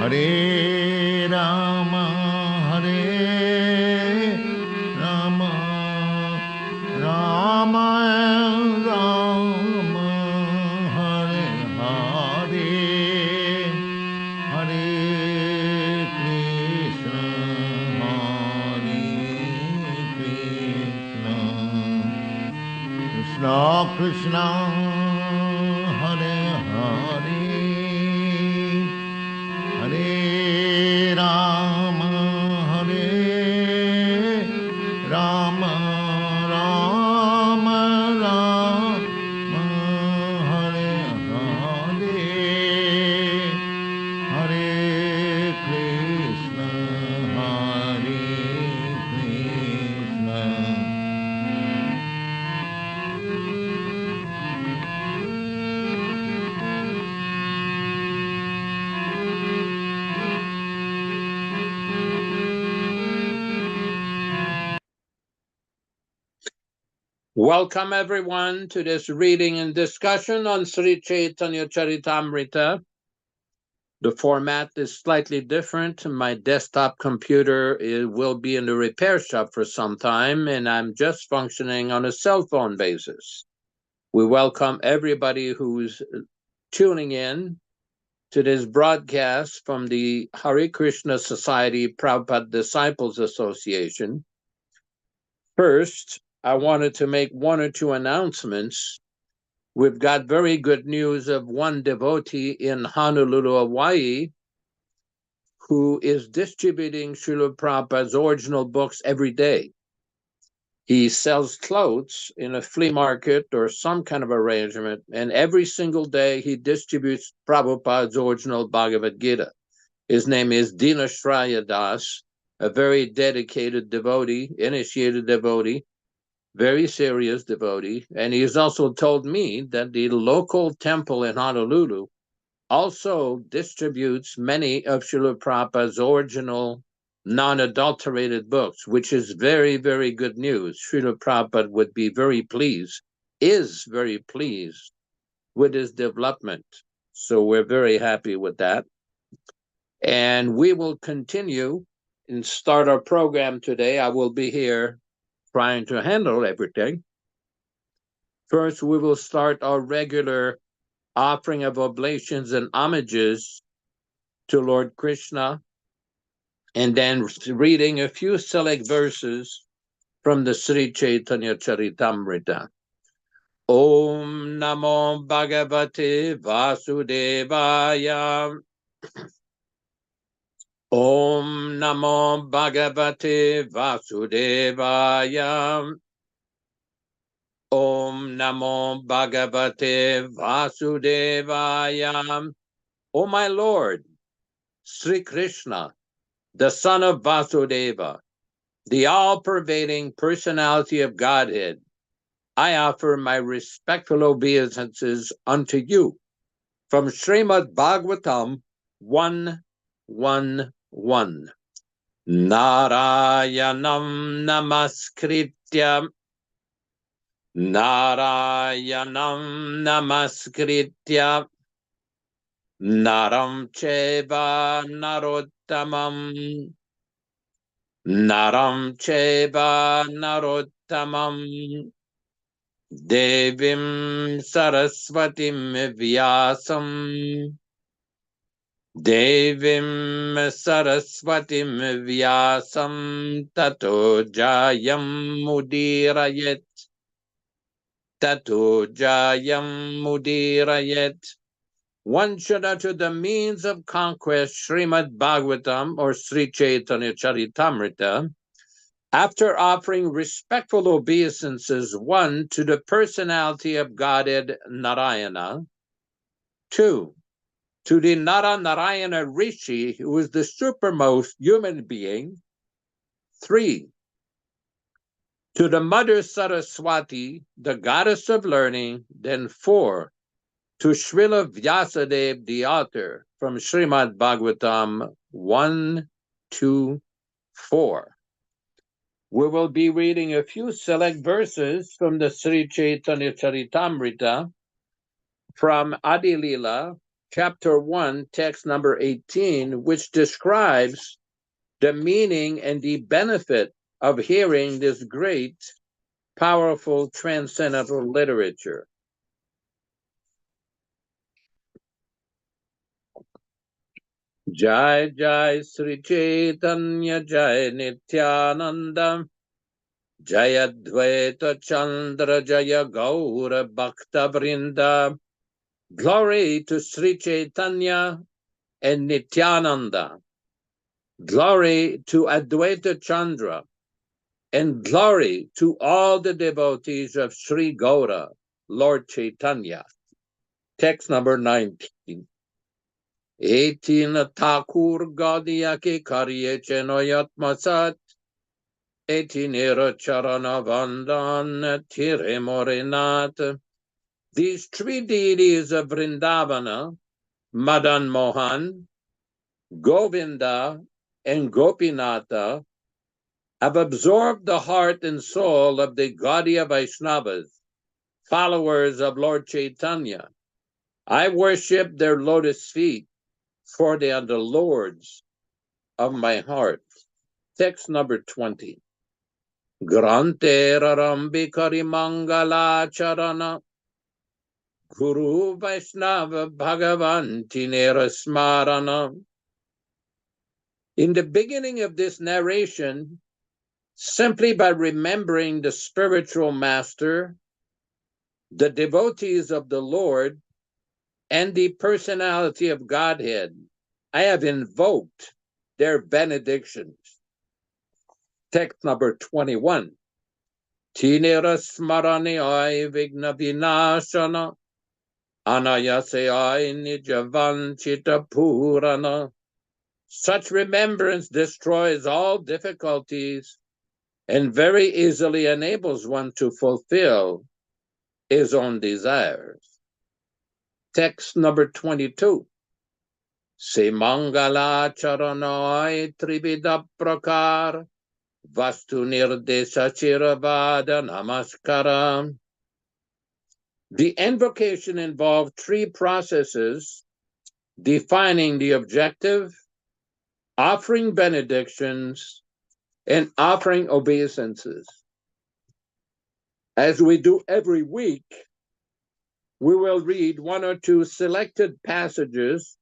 Hare Rama, Hare Rama, Rama Rama, Hare Hare, Hare Krishna, Hare Krishna, Krishna Krishna, Hare Hare, Hare Rama, Hare Rama, Rama Rama, Hare Hare, Hare Krishna, Hare Krishna. Welcome everyone to this reading and discussion on Sri Caitanya-caritāmṛta. The format is slightly different. My desktop computer will be in the repair shop for some time, and I'm just functioning on a cell phone basis. We welcome everybody who's tuning in to this broadcast from the Hare Krishna Society Prabhupada Disciples Association. First, I wanted to make one or two announcements. We've got very good news of one devotee in Honolulu, Hawaii, who is distributing Srila Prabhupada's original books every day. He sells clothes in a flea market or some kind of arrangement, and every single day he distributes Prabhupada's original Bhagavad Gita. His name is Dinashraya Das, a very dedicated devotee, initiated devotee, very serious devotee, and he has also told me that the local temple in Honolulu also distributes many of Srila Prabhupada's original non-adulterated books, which is very, very good news. Srila Prabhupada would be very pleased, is very pleased with his development. So we're very happy with that. And we will continue and start our program today. I will be here trying to handle everything. First, we will start our regular offering of oblations and homages to Lord Krishna, and then reading a few select verses from the Sri Caitanya-caritāmṛta. Om Namo Bhagavate Vasudevaya. Om Namo Bhagavate Vasudevaya. Om Namo Bhagavate Vasudevaya. O my Lord, Sri Krishna, the son of Vasudeva, the all-pervading personality of Godhead, I offer my respectful obeisances unto you from Srimad Bhagavatam 1:1:1. Narayanam namaskritya Naram cheva narottamam Devim Saraswatim Vyasam Tato Jayam Mudirayet. One should utter the means of conquest, Srimad Bhagavatam or Sri Caitanya-caritāmṛta, after offering respectful obeisances, 1, to the personality of Godhead Narayana, 2, to the Narayana Rishi, who is the supermost human being, 3, to the Mother Saraswati, the goddess of learning, then 4, to Srila Vyasadeva, the author, from Srimad Bhagavatam 1-4. We will be reading a few select verses from the Sri Caitanya-caritāmṛta from Adi Lila, chapter 1, text number 18, which describes the meaning and the benefit of hearing this great, powerful, transcendental literature. Jai Jai Sri Caitanya Jai Nityananda Jaya Dvaita Chandra Jaya Gaura Bhakta Vrinda. Glory to Sri Caitanya and Nityananda. Glory to Advaita Chandra, and glory to all the devotees of Sri Gaura, Lord Chaitanya. Text number 19. 18 Thakur Gaudiya ke Karye Chenoyat Masat 18 Charana Vandan Tire Morinat. These three deities of Vrindavana, Madan Mohan, Govinda, and Gopinatha, have absorbed the heart and soul of the Gaudiya Vaishnavas, followers of Lord Chaitanya. I worship their lotus feet, for they are the lords of my heart. Text number 20. Grante Rarambi Karimangala Charana Guru Vaishnava Bhagavanti Smarana. In the beginning of this narration, simply by remembering the spiritual master, the devotees of the Lord, and the personality of Godhead, I have invoked their benedictions. Text number 21. Tinera smarani ay vigna vinashana anayase ay nijavanchita purana. Such remembrance destroys all difficulties and very easily enables one to fulfill his own desires. Text number 22. Se mangala charanai trivida prakar vastu nirdesa chiravada namaskara. The invocation involved three processes defining the objective, offering benedictions, and offering obeisances. As we do every week, we will read one or two selected passages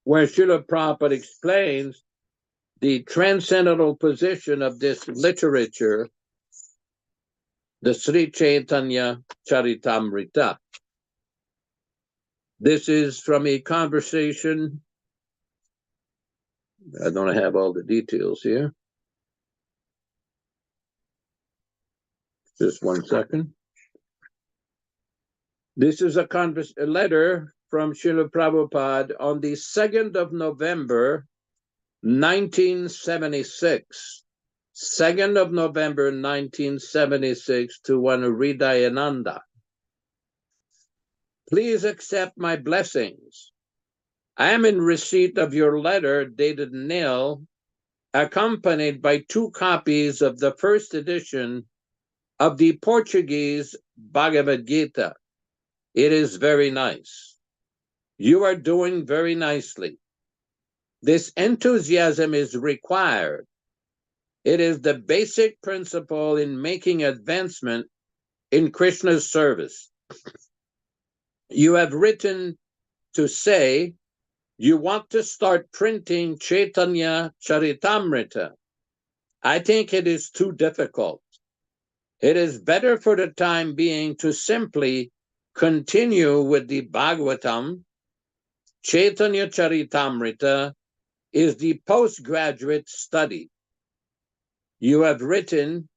where Srila Prabhupada explains the transcendental position of this literature, the Sri Caitanya-caritāmṛta. This is from a conversation. I don't have all the details here. Just 1 second. This is a letter from Srila Prabhupada on the 2nd of November, 1976. 2nd of November, 1976, to one Hridayananda. Please accept my blessings. I am in receipt of your letter dated nil, accompanied by 2 copies of the first edition of the Portuguese Bhagavad Gita. It is very nice. You are doing very nicely. This enthusiasm is required. It is the basic principle in making advancement in Krishna's service. You have written to say you want to start printing Caitanya-caritāmṛta. I think it is too difficult. It is better for the time being to simply continue with the Bhagavatam. Caitanya-caritāmṛta is the postgraduate study. You have written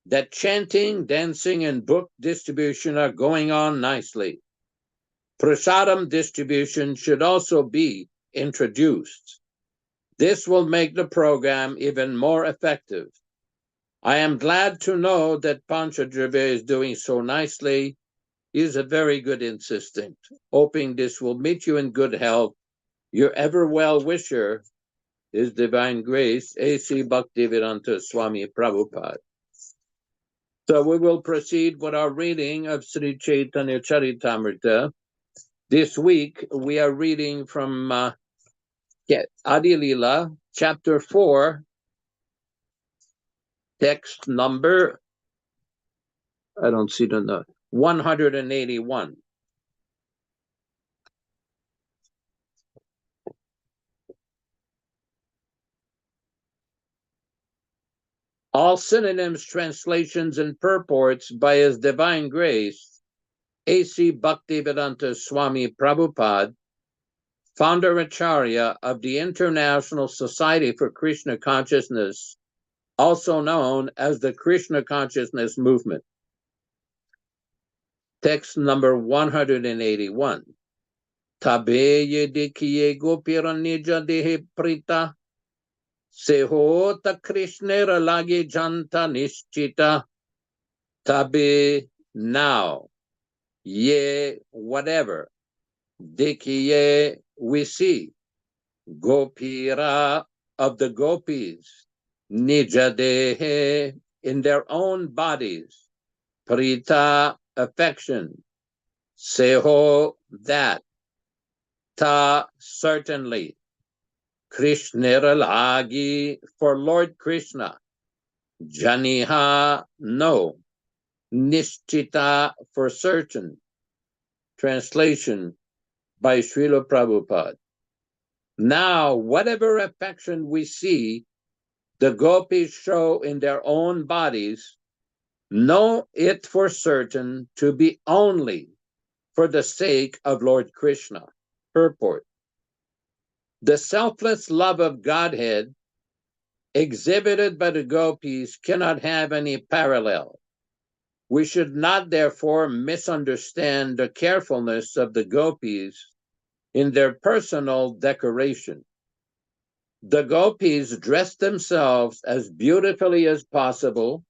that chanting, dancing, and book distribution are going on nicely. Prasadam distribution should also be introduced. This will make the program even more effective. I am glad to know that Panchadravya is doing so nicely. He is a very good assistant. Hoping this will meet you in good health. Your ever well-wisher, His Divine Grace, A.C. Bhaktivedanta Swami Prabhupada. So we will proceed with our reading of Sri Caitanya-caritāmṛta. This week, we are reading from Adi Lila, chapter 4, text number, I don't see the note, 181. All synonyms, translations, and purports by His Divine Grace, A.C. Bhaktivedanta Swami Prabhupada, founder Acharya of the International Society for Krishna Consciousness, also known as the Krishna Consciousness Movement. Text number 181. Tabe yedikiye gopiranija dehe prita, sehota Krishnera lagi janta nishchita. Tabe now, ye whatever, dikiye we see, gopira of the gopis, nijadehe in their own bodies, prita affection, seho that, ta certainly, Krishnera lagi for Lord Krishna, janiha no, nishchita for certain. Translation by Srila Prabhupada. Now, whatever affection we see the gopis show in their own bodies, know it for certain to be only for the sake of Lord Krishna. Purport. The selfless love of Godhead exhibited by the gopis cannot have any parallel. We should not, therefore, misunderstand the carefulness of the gopis in their personal decoration. The gopis dressed themselves as beautifully as possible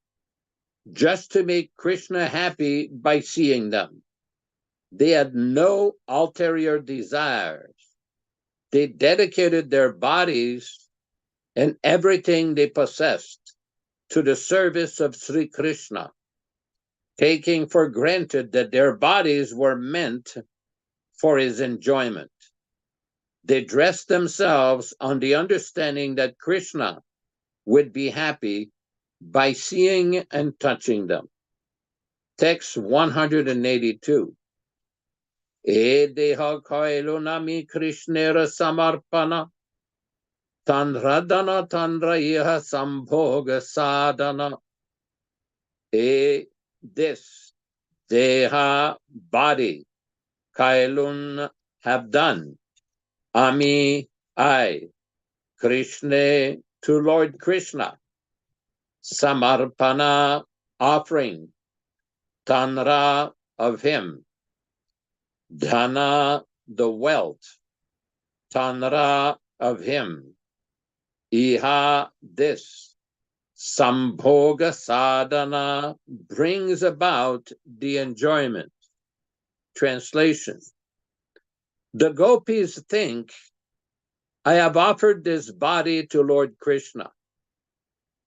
just to make Krishna happy by seeing them. They had no ulterior desires. They dedicated their bodies and everything they possessed to the service of Sri Krishna, taking for granted that their bodies were meant for his enjoyment. They dressed themselves on the understanding that Krishna would be happy by seeing and touching them. Text 182. E deha kailu nami Krishnera samarpana, tanradana tandraiha sambhoga sadhana. This deha body, kailun have done, ami I, Krishna to Lord Krishna, samarpana offering, tanra of him, dhana the wealth, tanra of him, iha this, sambhoga sadhana brings about the enjoyment. Translation. The gopis think, I have offered this body to Lord Krishna.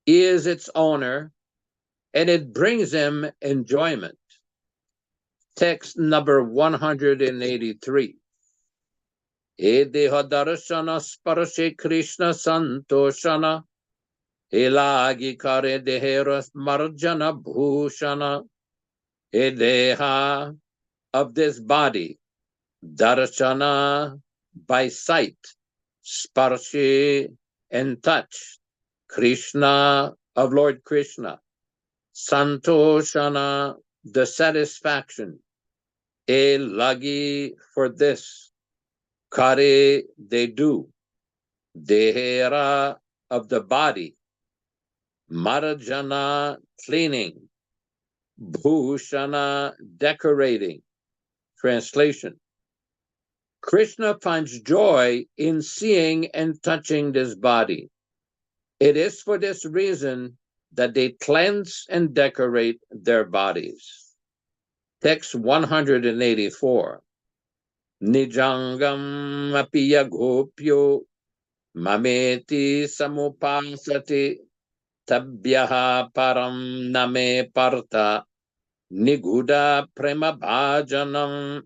He is its owner, and it brings him enjoyment. Text number 183. Edeha darshana sparashe Krishna santoshana, elagi kare deheras marjana bhushana. Edeha of this body, darshana by sight, sparshe and touch, Krishna of Lord Krishna, santoshana the satisfaction, elagi for this, kare they do, dehera of the body, marjana cleaning, bhushana decorating. Translation. Krishna finds joy in seeing and touching this body. It is for this reason that they cleanse and decorate their bodies. Text 184. Nijangam apiya gopyo mameti samupasati tabhyaha param name parta niguda prema bhajanam.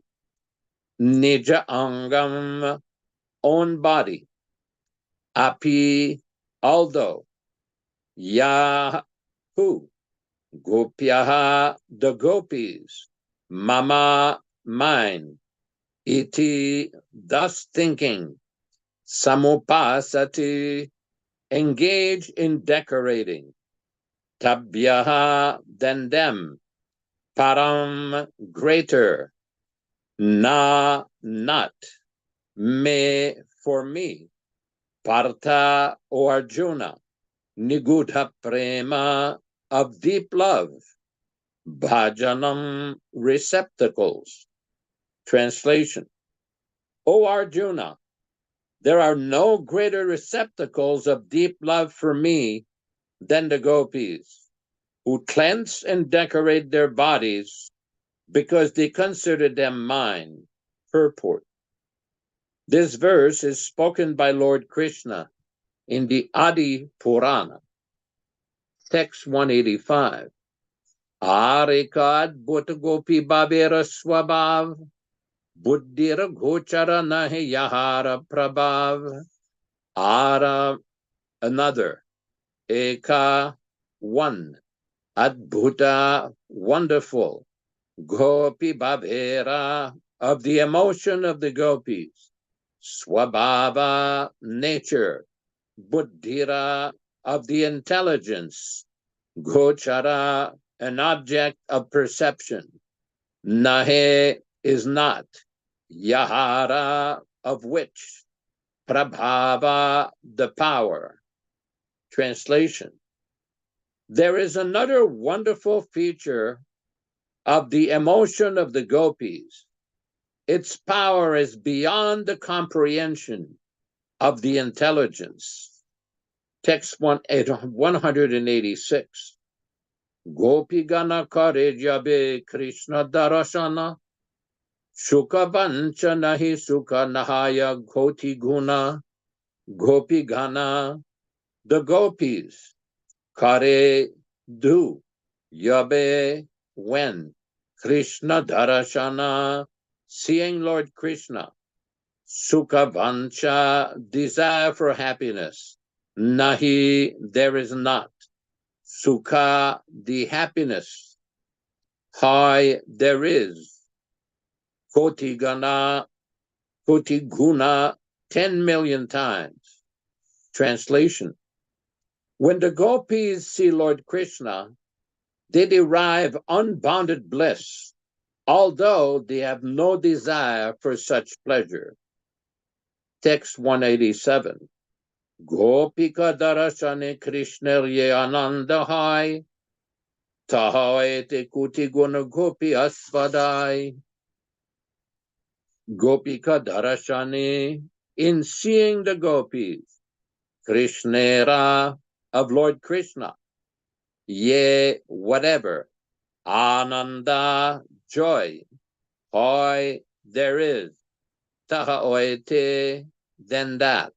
nija angam, own body, api, although, yahu, gopyaha, the gopis, mama, mine, iti, thus thinking, samupasati, engage in decorating, tabyaha, than them, param, greater, na, not, me, for me, Partha, O Arjuna, nigudha prema, of deep love, bhajanam, receptacles. Translation: O Arjuna, there are no greater receptacles of deep love for me than the gopis, who cleanse and decorate their bodies because they consider them mine. Purport: this verse is spoken by Lord Krishna in the Adi Purana, text 185. Arikad Bhut Gopi Babera Swabhav, Buddhira Gochara Nahi Yahara Prabhav. Ara, another. Eka, one. Adbhuta, wonderful. Gopi Babera, of the emotion of the gopis. Swabhava, nature. Buddhira, of the intelligence. Gochara, an object of perception. Nahe, is not. Yahara, of which. Prabhava, the power. Translation: there is another wonderful feature of the emotion of the gopis. Its power is beyond the comprehension of the intelligence. Text 186. Gopi gana kare jabe Krishna darashana, shuka vancha nahi sukha nahaya goti guna, gopi gana, the gopis, kare, do, yabe, when, Krishna darashana, seeing Lord Krishna, sukha vancha, desire for happiness, nahi, there is not, sukha, the happiness, hai, there is, koti guna, 10 million times. Translation: when the gopis see Lord Krishna, they derive unbounded bliss, although they have no desire for such pleasure. Text 187. Gopika darashane Krishnarye anandahai, tahaete kuti guna gopi asvadai. Gopika darashane, in seeing the gopis, Krishnera, of Lord Krishna, ye, whatever, ananda, joy, hoy, there is, taha oete, then that,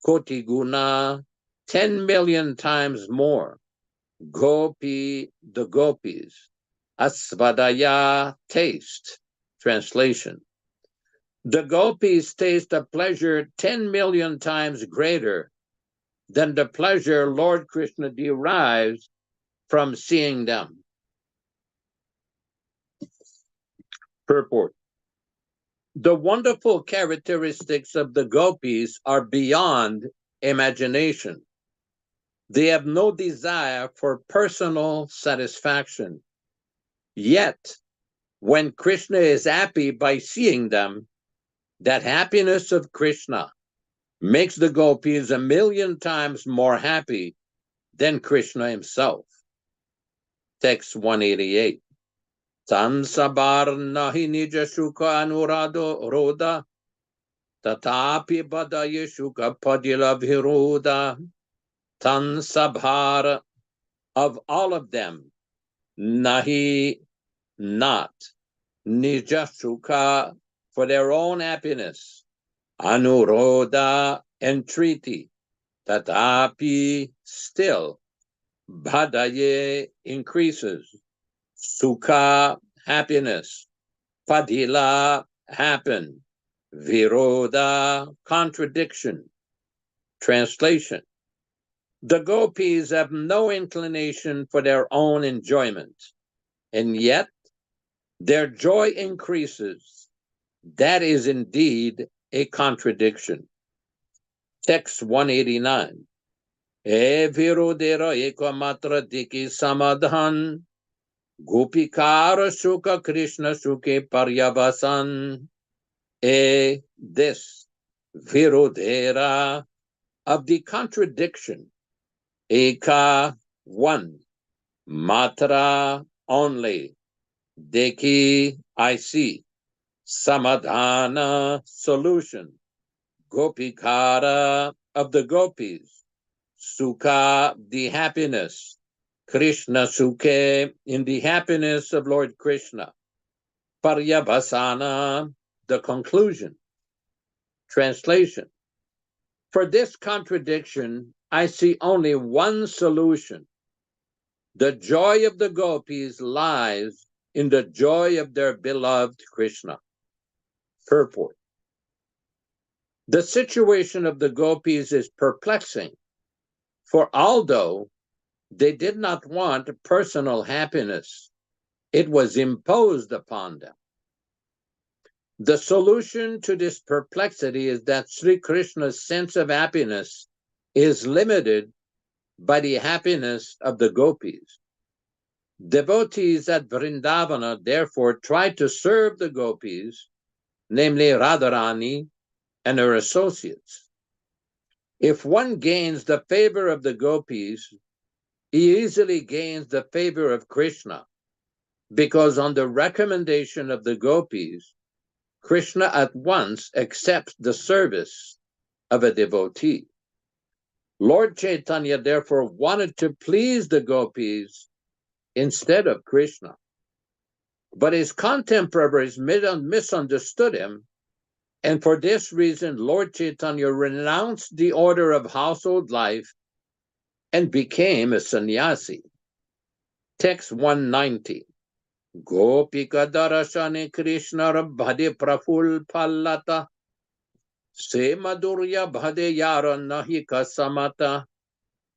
koti guna, 10 million times more, gopi, the gopis, asvadaya, taste. Translation: the gopis taste a pleasure 10 million times greater than the pleasure Lord Krishna derives from seeing them. Purport: the wonderful characteristics of the gopis are beyond imagination. They have no desire for personal satisfaction. Yet, when Krishna is happy by seeing them, that happiness of Krishna makes the gopis 1,000,000 times more happy than Krishna himself. Text 188. Tan sabar nahi nija shuka anurado roda, tatapi badaye shuka padila viroda. Tan sabhar, of all of them, nahi, not, nija shuka, for their own happiness, anuroda, entreaty, tatapi, still, badaye, increases, sukha, happiness, padila, happen. Viroda, contradiction. Translation: the gopis have no inclination for their own enjoyment, and yet their joy increases. That is indeed a contradiction. Text 189. E virodera ekamatra diki samadhan, gopikara sukha Krishna sukhe paryavasan. This virodera of the contradiction, eka, one, matra, only, deki, I see, samadhana, solution, gopikara, of the gopis, sukha, the happiness, Krishna sukhe, in the happiness of Lord Krishna, paryavasana, the conclusion. Translation: for this contradiction, I see only one solution. The joy of the gopis lies in the joy of their beloved Krishna. Purport: the situation of the gopis is perplexing, for although they did not want personal happiness, it was imposed upon them. The solution to this perplexity is that Sri Krishna's sense of happiness is limited by the happiness of the gopis. Devotees at Vrindavana therefore try to serve the gopis, namely Radharani and her associates. If one gains the favor of the gopis, he easily gains the favor of Krishna, because on the recommendation of the gopis, Krishna at once accepts the service of a devotee. Lord Chaitanya therefore wanted to please the gopis instead of Krishna. But his contemporaries misunderstood him, and for this reason Lord Chaitanya renounced the order of household life and became a sannyasi. Text 190. Gopika darashane Krishna bhade praful pallata, se madurya bhade yara nahi kasamata.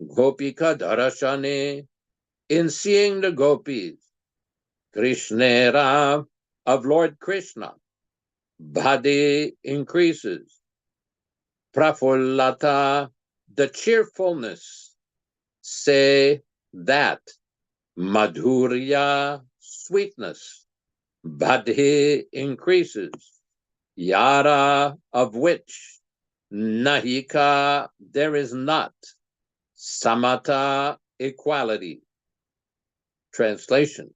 Gopika darashane, in seeing the gopis, Krishnera, of Lord Krishna, bhade, increases, prafullata, the cheerfulness, say, that, madhurya, sweetness, bhade, increases, yara, of which, nahika, there is not, samata, equality. Translation: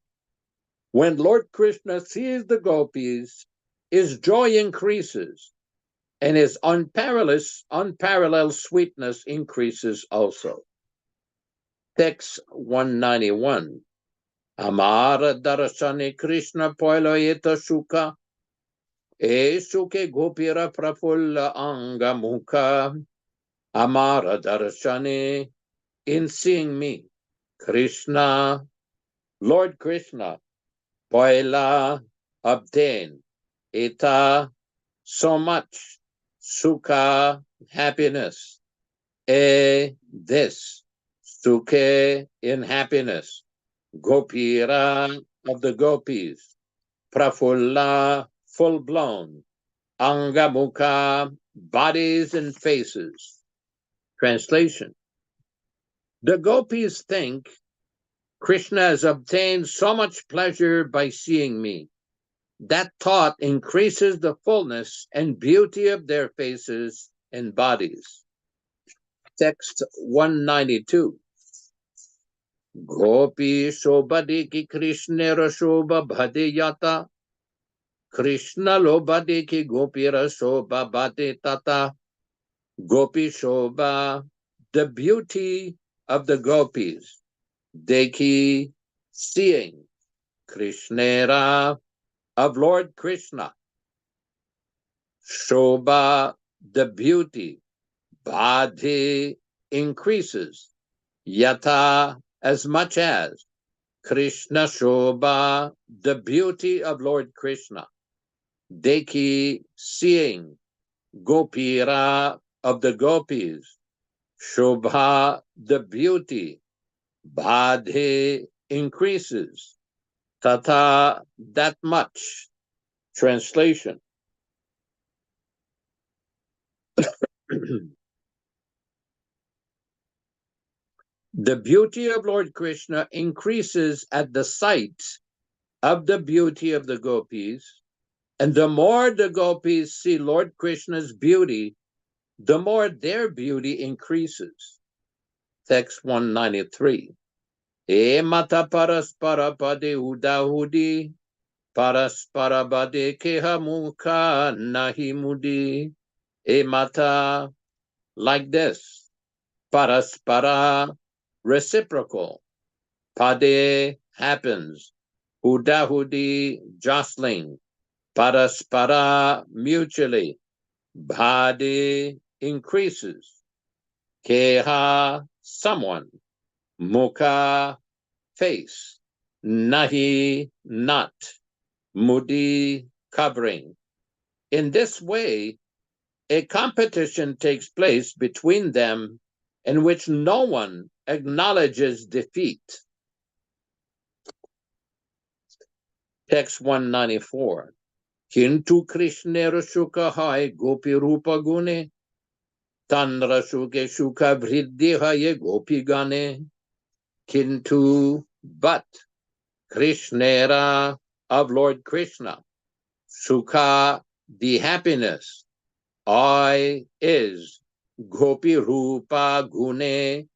when Lord Krishna sees the gopis, his joy increases, and his unparalleled sweetness increases also. Text 191. Amara darashane Krishna poiloyeta sukha, e sukhe gopira prafulla anga mukha. Amara darashane, in seeing me, Krishna, Lord Krishna, poila, obtain, eta, so much, sukha, happiness, this, sukhe, in happiness, gopira, of the gopis, prafulla, full-blown, angamukha, bodies and faces. Translation: the gopis think Krishna has obtained so much pleasure by seeing me. That thought increases the fullness and beauty of their faces and bodies. Text 192. Gopi shobhadeki Krishnera shobha bhade yata, Krishna lobhadeki gopira shobha bhade tata. Gopi shobha, the beauty of the gopis, deki, seeing, Krishnera, of Lord Krishna, shobha, the beauty, bhade, increases, yata, as much as, Krishna shobha, the beauty of Lord Krishna. Deki, seeing, Gopira, of the gopis, Shobha, the beauty, Badhe, increases, Tata, that much. Translation. The beauty of Lord Krishna increases at the sight of the beauty of the gopis, and the more the gopis see Lord Krishna's beauty, the more their beauty increases. Text 193. E mata paraspara pade udahudi, paraspara bade keha mukha nahi mudi. E mata, like this. Paraspara, reciprocal. Pade, happens. Udahudi, jostling. Paraspara, mutually. Bhadi, increases. Keha, someone. Mukha, face. Nahi, not. Mudi, covering. In this way, a competition takes place between them in which no one acknowledges defeat. Text 194. Kintu Krishna Rashuka hai gopi rupa gune, tan rashuke shuka vriddhi hai gopi gane. Kintu, but, Krishnera, of Lord Krishna, sukha, the happiness, I is, gopi rupa gune,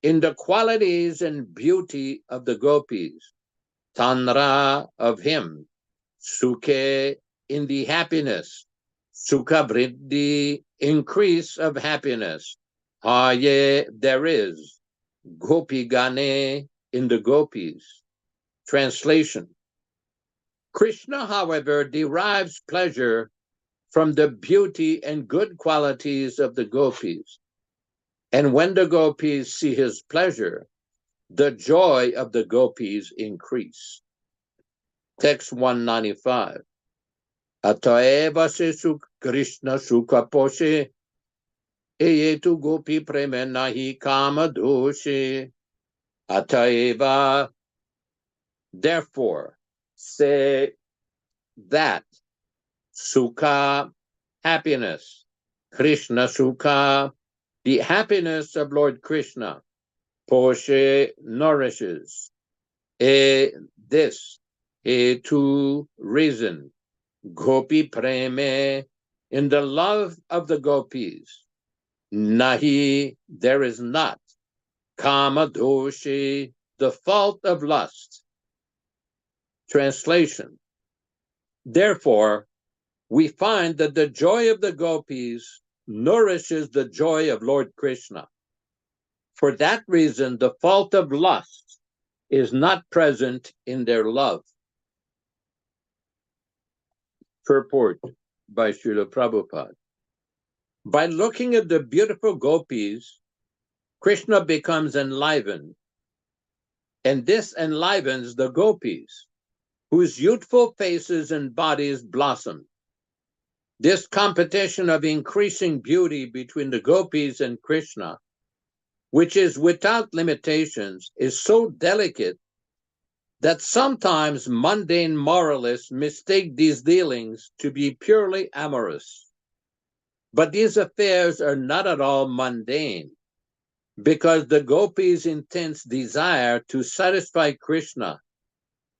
in the qualities and beauty of the gopis, tanra, of him, sukhe, in the happiness, sukha vriddhi, increase of happiness, aye, there is, gopi gane, in the gopis. Translation. Krishna, however, derives pleasure from the beauty and good qualities of the gopis. And when the gopis see his pleasure, the joy of the gopis increase. Text 195. Ataeva se Krishna sukha poshe, eyetu gopi preme nahi kama doshe. Ataeva, therefore, say that, sukha, happiness, Krishna sukha, the happiness of Lord Krishna, poshe, nourishes, this, to reason, gopi preme, in the love of the gopis, nahi, there is not, kama doshi, the fault of lust. Translation. Therefore, we find that the joy of the gopis nourishes the joy of Lord Krishna. For that reason, the fault of lust is not present in their love. Purport by Srila Prabhupada. By looking at the beautiful gopis, Krishna becomes enlivened, and this enlivens the gopis, whose youthful faces and bodies blossom. This competition of increasing beauty between the gopis and Krishna, which is without limitations, is so delicate that sometimes mundane moralists mistake these dealings to be purely amorous. But these affairs are not at all mundane, because the gopis' intense desire to satisfy Krishna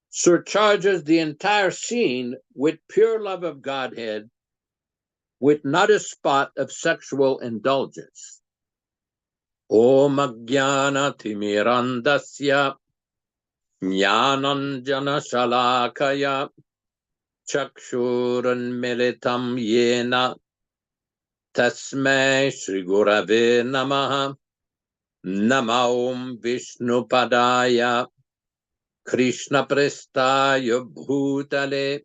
surcharges the entire scene with pure love of Godhead, with not a spot of sexual indulgence. Om Ajnana Timirandasya Jnananjana Shalakaya Chakshuran Militam Yena Tasmai Shri Gurave Namaha Nama Om Vishnu Padaya Krishna Prestaya Bhutale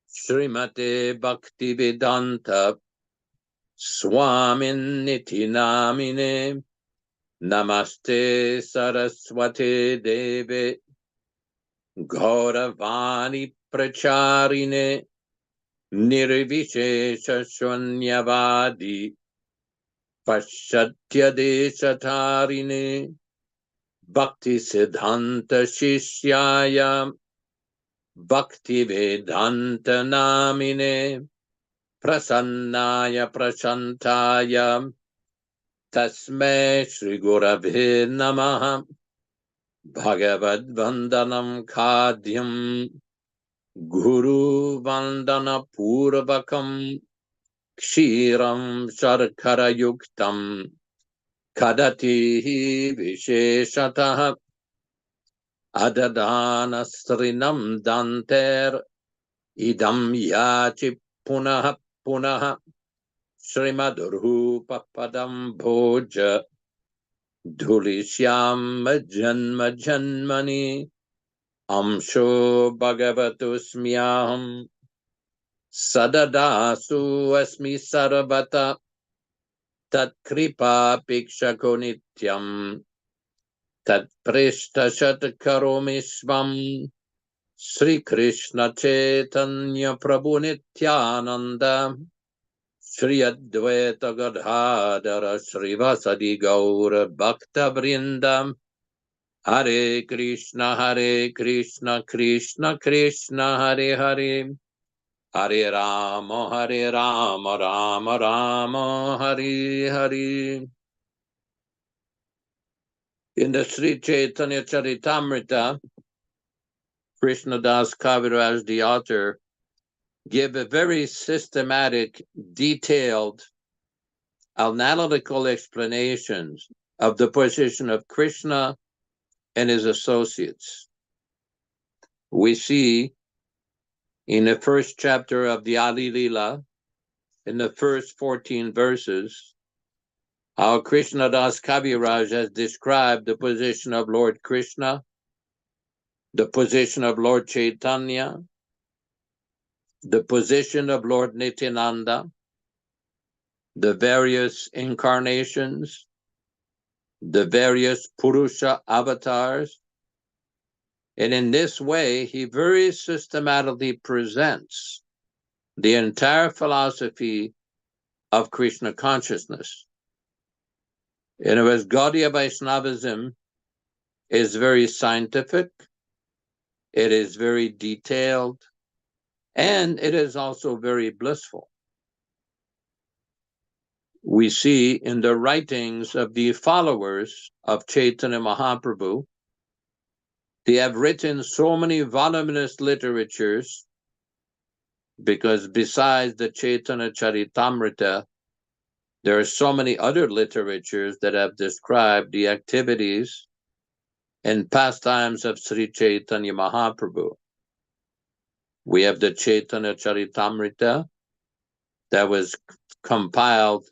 Srimate Bhaktivedanta Swamin Niti Namine Namaste Saraswate Deve Gauravani Pracharine nirvishesha shunyavadi pashatyadeshatarine bhakti siddhanta shishyaya bhakti vedanta namine prasannaya prashantaya tasmai shri gurave namaha bhagavad vandanam khadyam guru vandana purvakam kshiram sharkara yuktam kadati visheshatah adadana srinam danter idam yachi punah punah Srimadrupa padam bhoja dhulishyam janma janmani amsho bhagavatusmyaham sadadasu asmi sarvata tat kripa pikshako nityam tat prishta shat karomi swam Sri Krishna Chaitanya Prabhu Nityananda Shri Advaita Gadadara Srivasadi Gaura Bhakta Vrindam Hare Krishna Krishna Krishna Hare Hare Hare Rama Rama Rama Hare Hare. In the Sri Caitanya-caritāmṛta, Krishnadas Kaviraj, the author, give a very systematic, detailed, analytical explanations of the position of Krishna and his associates. We see in the first chapter of the Adi Lila, in the first 14 verses, how Krishnadas Kaviraj has described the position of Lord Krishna, the position of Lord Chaitanya, the position of Lord Nityananda, the various incarnations, the various Purusha avatars, and in this way, he very systematically presents the entire philosophy of Krishna consciousness. In other words, Gaudiya Vaishnavism is very scientific, it is very detailed, and it is also very blissful. We see in the writings of the followers of Chaitanya Mahaprabhu, they have written so many voluminous literatures because besides the Caitanya-caritāmṛta, there are so many other literatures that have described the activities and pastimes of Sri Chaitanya Mahaprabhu. We have the Caitanya-caritāmṛta that was compiled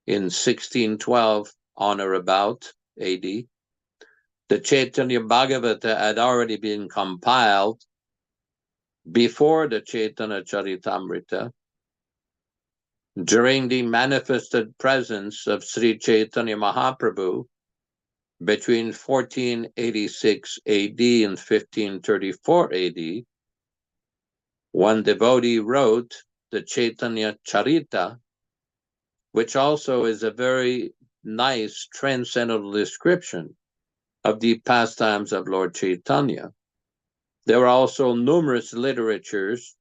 in 1612 on or about AD. The Chaitanya Bhagavata had already been compiled before the Caitanya-caritāmṛta, during the manifested presence of Sri Chaitanya Mahaprabhu between 1486 AD and 1534 AD, one devotee wrote the Caitanya-caritāmṛta, which also is a very nice transcendental description of the pastimes of Lord Chaitanya. There are also numerous literatures,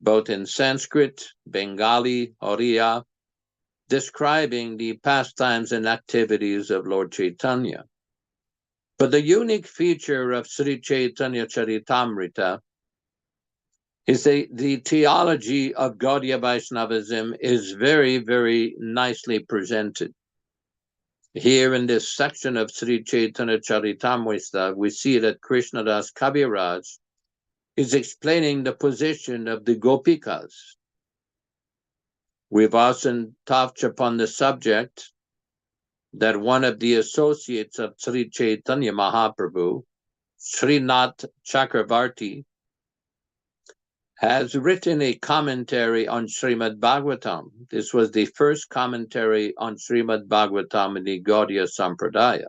both in Sanskrit, Bengali, Oriya, describing the pastimes and activities of Lord Chaitanya. But the unique feature of Sri Caitanya-caritāmṛta is the theology of Gaudiya Vaishnavism is very, very nicely presented. Here in this section of Sri Caitanya-caritāmṛta, we see that Krishnadas Kaviraj is explaining the position of the Gopikas. We've often touched upon the subject that one of the associates of Sri Chaitanya Mahaprabhu, Srinath Chakravarti, has written a commentary on Srimad Bhagavatam. This was the first commentary on Srimad Bhagavatam in the Gaudiya Sampradaya.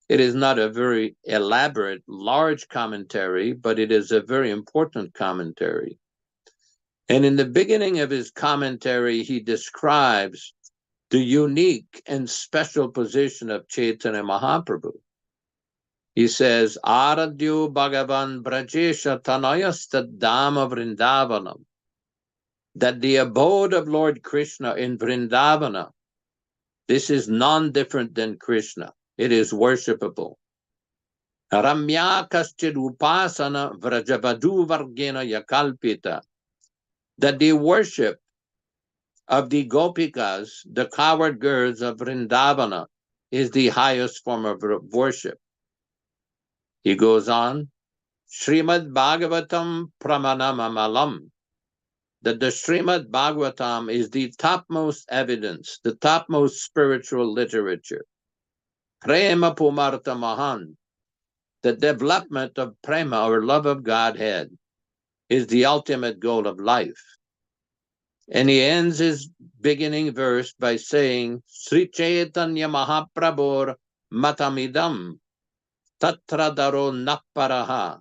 It is not a very elaborate, large commentary, but it is a very important commentary. And in the beginning of his commentary, he describes the unique and special position of Chaitanya Mahaprabhu. He says, Aradhyo Bhagavan Brajesha Tanayasta Dhamma Vrindavanam, that the abode of Lord Krishna in Vrindavana, this is non-different than Krishna. It is worshipable. Ramya Kaschid Upasana Vrajavadu Vargena Yakalpita, that the worship of the Gopikas, the coward girls of Vrindavana, is the highest form of worship. He goes on, Srimad Bhagavatam Pramanamamalam, that the Srimad Bhagavatam is the topmost evidence, the topmost spiritual literature. Prema Pumarta Mahan, the development of prema, or love of Godhead, is the ultimate goal of life. And he ends his beginning verse by saying, Sri Caitanya Mahaprabhur Matamidam Tatradaro Naparaha,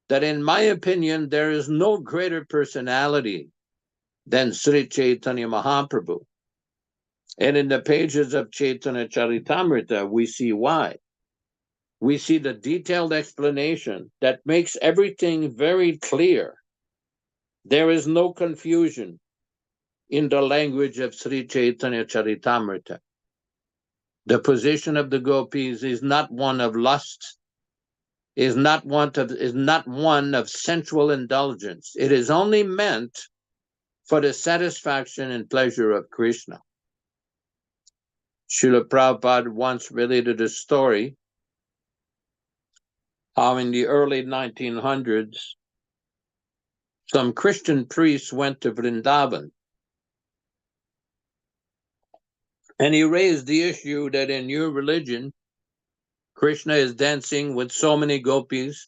that in my opinion, there is no greater personality than Sri Caitanya Mahaprabhu. And in the pages of Caitanya-caritāmṛta, we see why. We see the detailed explanation that makes everything very clear. There is no confusion in the language of Sri Caitanya-caritāmṛta. The position of the gopis is not one of lust, is not one of sensual indulgence. It is only meant for the satisfaction and pleasure of Krishna. Srila Prabhupada once related a story how in the early 1900s, some Christian priests went to Vrindavan, and he raised the issue that in your religion, Krishna is dancing with so many gopis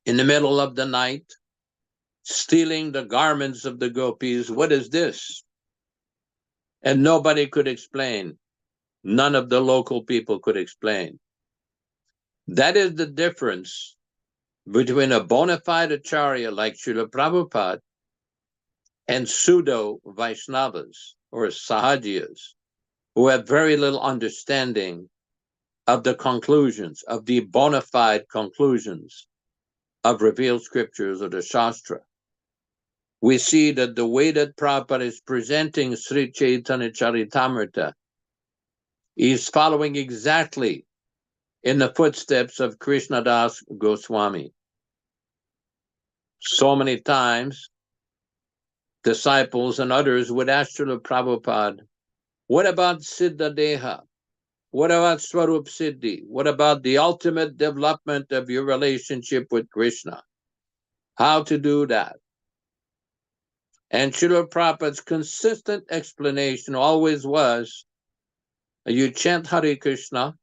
in the middle of the night, stealing the garments of the gopis. What is this? And nobody could explain. None of the local people could explain. That is the difference between a bona fide acharya like Srila Prabhupada and pseudo Vaishnavas or Sahajiyas, who have very little understanding of the conclusions, of the bona fide conclusions of revealed scriptures or the Shastra. We see that the way that Prabhupada is presenting Sri Caitanya-caritāmṛta is following exactly in the footsteps of Krishnadas Goswami. So many times, disciples and others would ask Srila Prabhupada, what about Siddha Deha? What about Swarup Siddhi? What about the ultimate development of your relationship with Krishna? How to do that? And Srila Prabhupada's consistent explanation always was, you chant Hare Krishna,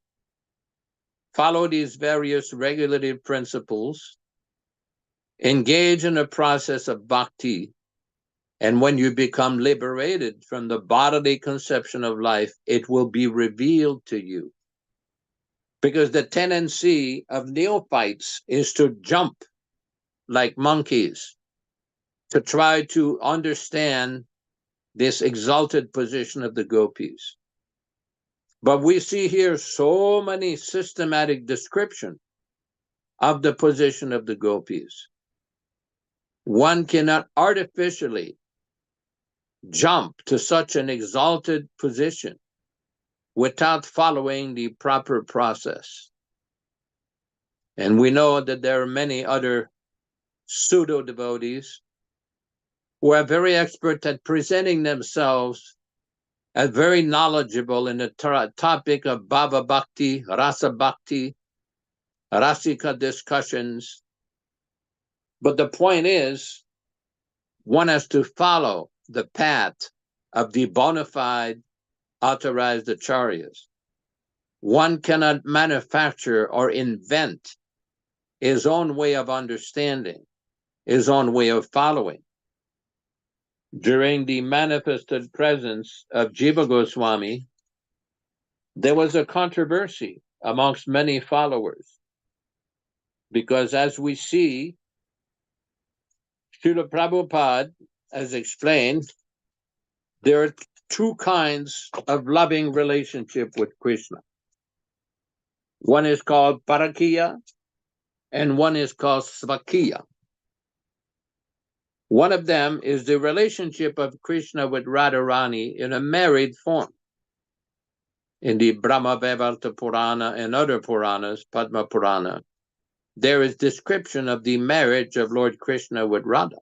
follow these various regulative principles, engage in a process of bhakti, and when you become liberated from the bodily conception of life, it will be revealed to you. Because the tendency of neophytes is to jump like monkeys, to try to understand this exalted position of the gopis. But we see here so many systematic description of the position of the gopis. One cannot artificially jump to such an exalted position without following the proper process. And we know that there are many other pseudo-devotees who are very expert at presenting themselves as very knowledgeable in the topic of Bhava Bhakti, Rasa Bhakti, Rasika discussions. But the point is, one has to follow the path of the bona fide authorized acharyas. One cannot manufacture or invent his own way of understanding, his own way of following. During the manifested presence of Jiva Goswami, there was a controversy amongst many followers, because as we see, Srila Prabhupada as explained, there are two kinds of loving relationship with Krishna. One is called Parakiya, and one is called Svakiya. One of them is the relationship of Krishna with Radharani in a married form. In the Brahma-vaivarta Purana and other Puranas, Padma Purana, there is description of the marriage of Lord Krishna with Radha.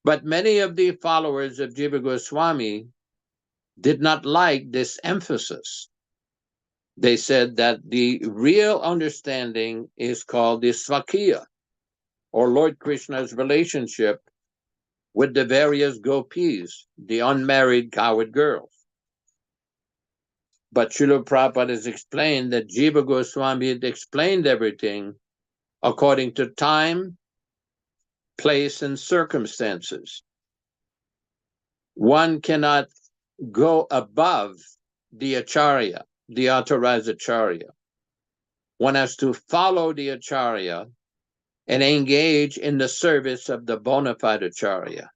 But many of the followers of Jiva Goswami did not like this emphasis. They said that the real understanding is called the Svakiya, or Lord Krishna's relationship with the various gopis, the unmarried cowherd girls. But Srila Prabhupada has explained that Jiva Goswami had explained everything according to time, place, and circumstances. One cannot go above the acharya, the authorized acharya. One has to follow the acharya and engage in the service of the bona fide acharya.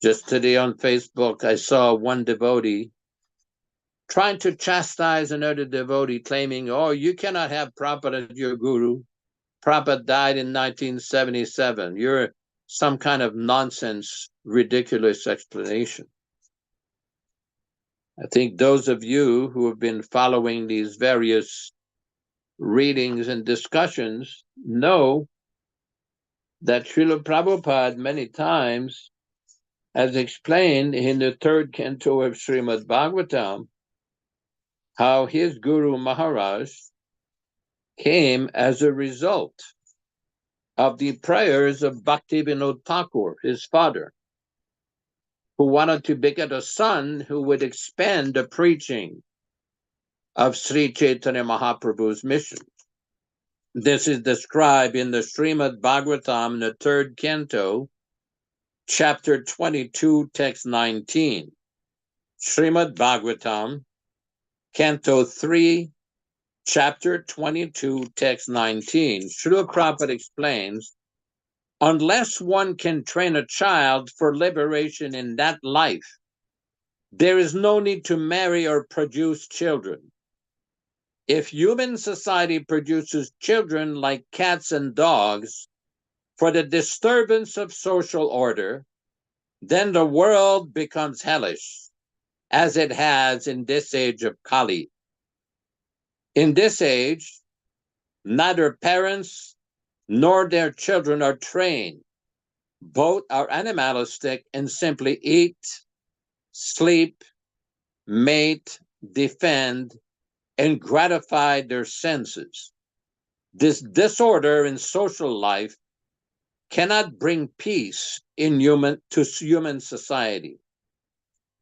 Just today on Facebook, I saw one devotee trying to chastise another devotee, claiming, oh, you cannot have Prabhupada as your guru. Prabhupada died in 1977. You're some kind of nonsense, ridiculous explanation. I think those of you who have been following these various readings and discussions know that Srila Prabhupada many times has explained in the third canto of Srimad Bhagavatam how his Guru Maharaj came as a result of the prayers of Bhaktivinoda Thakur, his father, who wanted to beget a son who would expand the preaching of Sri Chaitanya Mahaprabhu's mission. This is described in the Srimad Bhagavatam, the third canto, chapter 22, text 19. Srimad Bhagavatam, canto 3, chapter 22, text 19. Srila Prabhupada explains, unless one can train a child for liberation in that life, there is no need to marry or produce children. If human society produces children like cats and dogs for the disturbance of social order, then the world becomes hellish, as it has in this age of Kali. In this age, neither parents nor their children are trained. Both are animalistic and simply eat, sleep, mate, defend, and gratify their senses. This disorder in social life cannot bring peace in human society.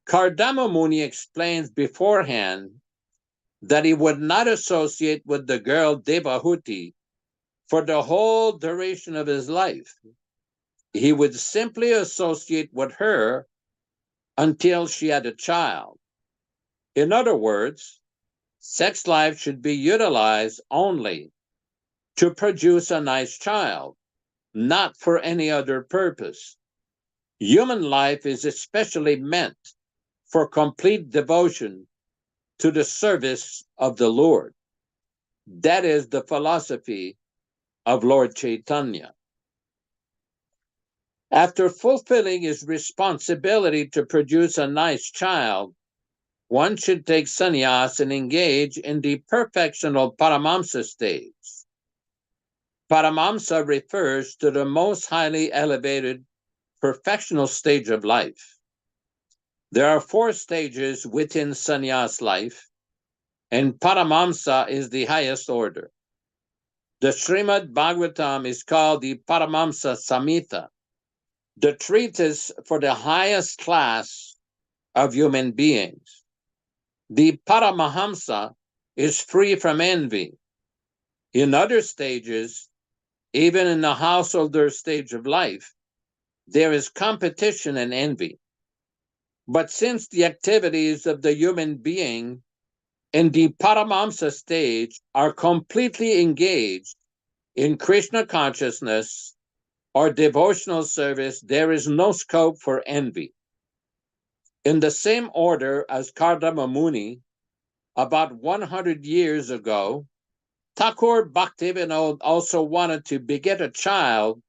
Kardama Muni explains beforehand that he would not associate with the girl Devahuti for the whole duration of his life. He would simply associate with her until she had a child. In other words, sex life should be utilized only to produce a nice child, not for any other purpose. Human life is especially meant for complete devotion to the service of the Lord. That is the philosophy of Lord Chaitanya. After fulfilling his responsibility to produce a nice child, one should take sannyas and engage in the perfectional Paramamsa stage. Paramamsa refers to the most highly elevated perfectional stage of life. There are 4 stages within sannyas life, and Paramamsa is the highest order. The Srimad Bhagavatam is called the Paramamsa Samhita, the treatise for the highest class of human beings. The Paramahamsa is free from envy. In other stages, even in the householder stage of life, there is competition and envy. But since the activities of the human being in the Paramamsa stage are completely engaged in Krishna consciousness, or devotional service, there is no scope for envy. In the same order as Kardama Muni, about 100 years ago, Thakur Bhaktivinoda also wanted to beget a child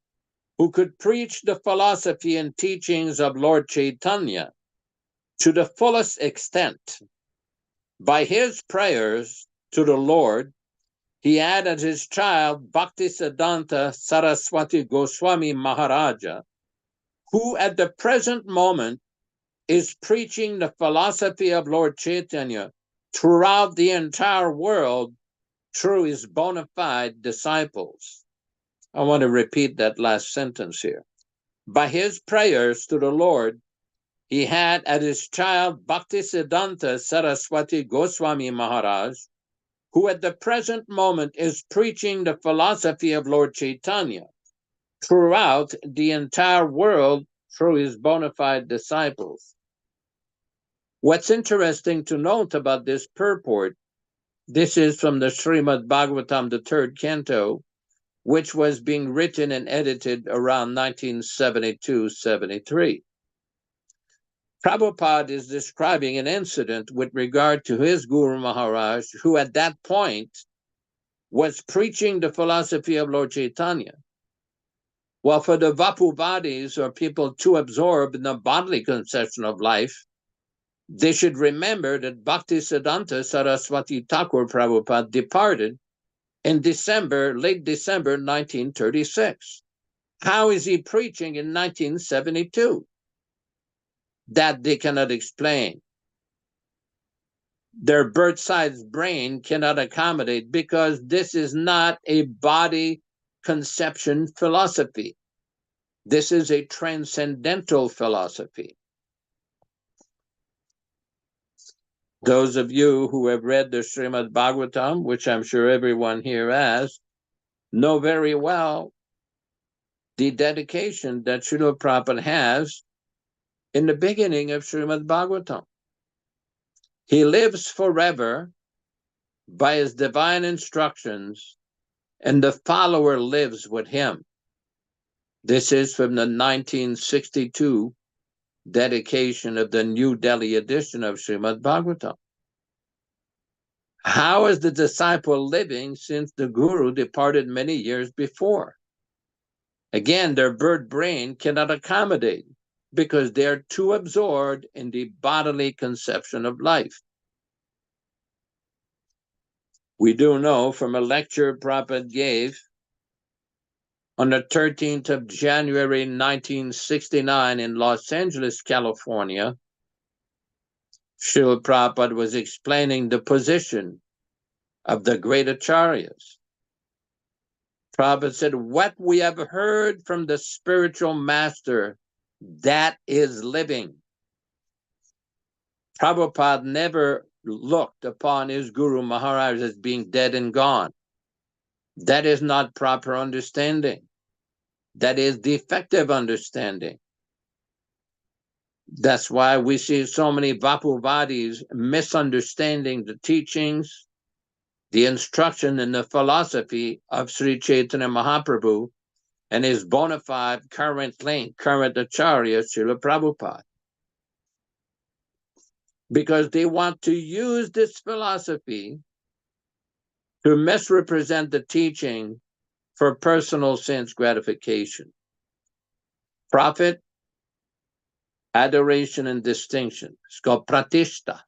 who could preach the philosophy and teachings of Lord Chaitanya to the fullest extent. By his prayers to the Lord, he added his child Bhaktisiddhanta Saraswati Goswami Maharaja, who at the present moment is preaching the philosophy of Lord Chaitanya throughout the entire world through his bona fide disciples. I want to repeat that last sentence here. By his prayers to the Lord, he had as his child Bhaktisiddhanta Saraswati Goswami Maharaj, who at the present moment is preaching the philosophy of Lord Chaitanya throughout the entire world through his bona fide disciples. What's interesting to note about this purport, this is from the Srimad Bhagavatam, the third canto, which was being written and edited around 1972-73. Prabhupada is describing an incident with regard to his Guru Maharaj, who at that point was preaching the philosophy of Lord Chaitanya. Well, for the Vapuvadis, or people too absorbed in the bodily conception of life, they should remember that Bhaktisiddhanta Saraswati Thakur Prabhupada departed in late December 1936. How is he preaching in 1972? That they cannot explain. Their bird-sized brain cannot accommodate, because this is not a body conception philosophy. This is a transcendental philosophy. Those of you who have read the Srimad Bhagavatam, which I'm sure everyone here has, know very well the dedication that Srila Prabhupada has in the beginning of Srimad Bhagavatam. He lives forever by his divine instructions, and the follower lives with him. This is from the 1962 dedication of the New Delhi edition of Srimad Bhagavatam. How is the disciple living since the Guru departed many years before? Again, their bird brain cannot accommodate, because they're too absorbed in the bodily conception of life. We do know from a lecture Prabhupada gave on the 13th of January 1969 in Los Angeles, California, Srila Prabhupada was explaining the position of the great acharyas. Prabhupada said, what we have heard from the spiritual master, that is living. Prabhupada never looked upon his Guru Maharaj as being dead and gone. That is not proper understanding. That is defective understanding. That's why we see so many Vapuvadis misunderstanding the teachings, the instruction, and the philosophy of Sri Chaitanya Mahaprabhu and his bona fide current link, current Acharya, Srila Prabhupada. Because they want to use this philosophy to misrepresent the teaching for personal sense gratification. Profit, adoration, and distinction. It's called pratishta.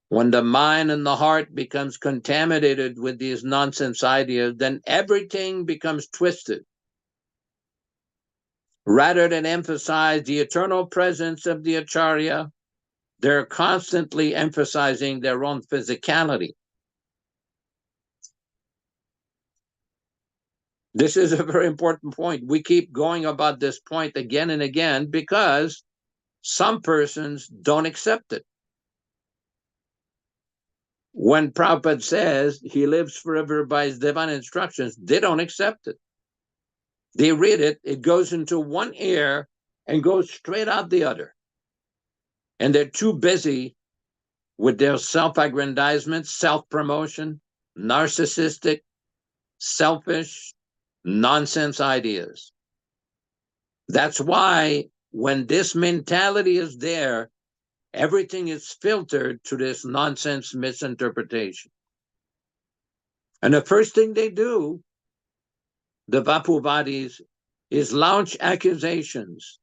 When the mind and the heart becomes contaminated with these nonsense ideas, then everything becomes twisted. Rather than emphasize the eternal presence of the Acharya, they're constantly emphasizing their own physicality. This is a very important point. We keep going about this point again and again because some persons don't accept it. When Prabhupada says he lives forever by his divine instructions, they don't accept it. They read it, it goes into one ear and goes straight out the other. And they're too busy with their self-aggrandizement, self-promotion, narcissistic, selfish, nonsense ideas. That's why when this mentality is there, everything is filtered to this nonsense misinterpretation. And the first thing they do, the Vapuvadis, is launch accusations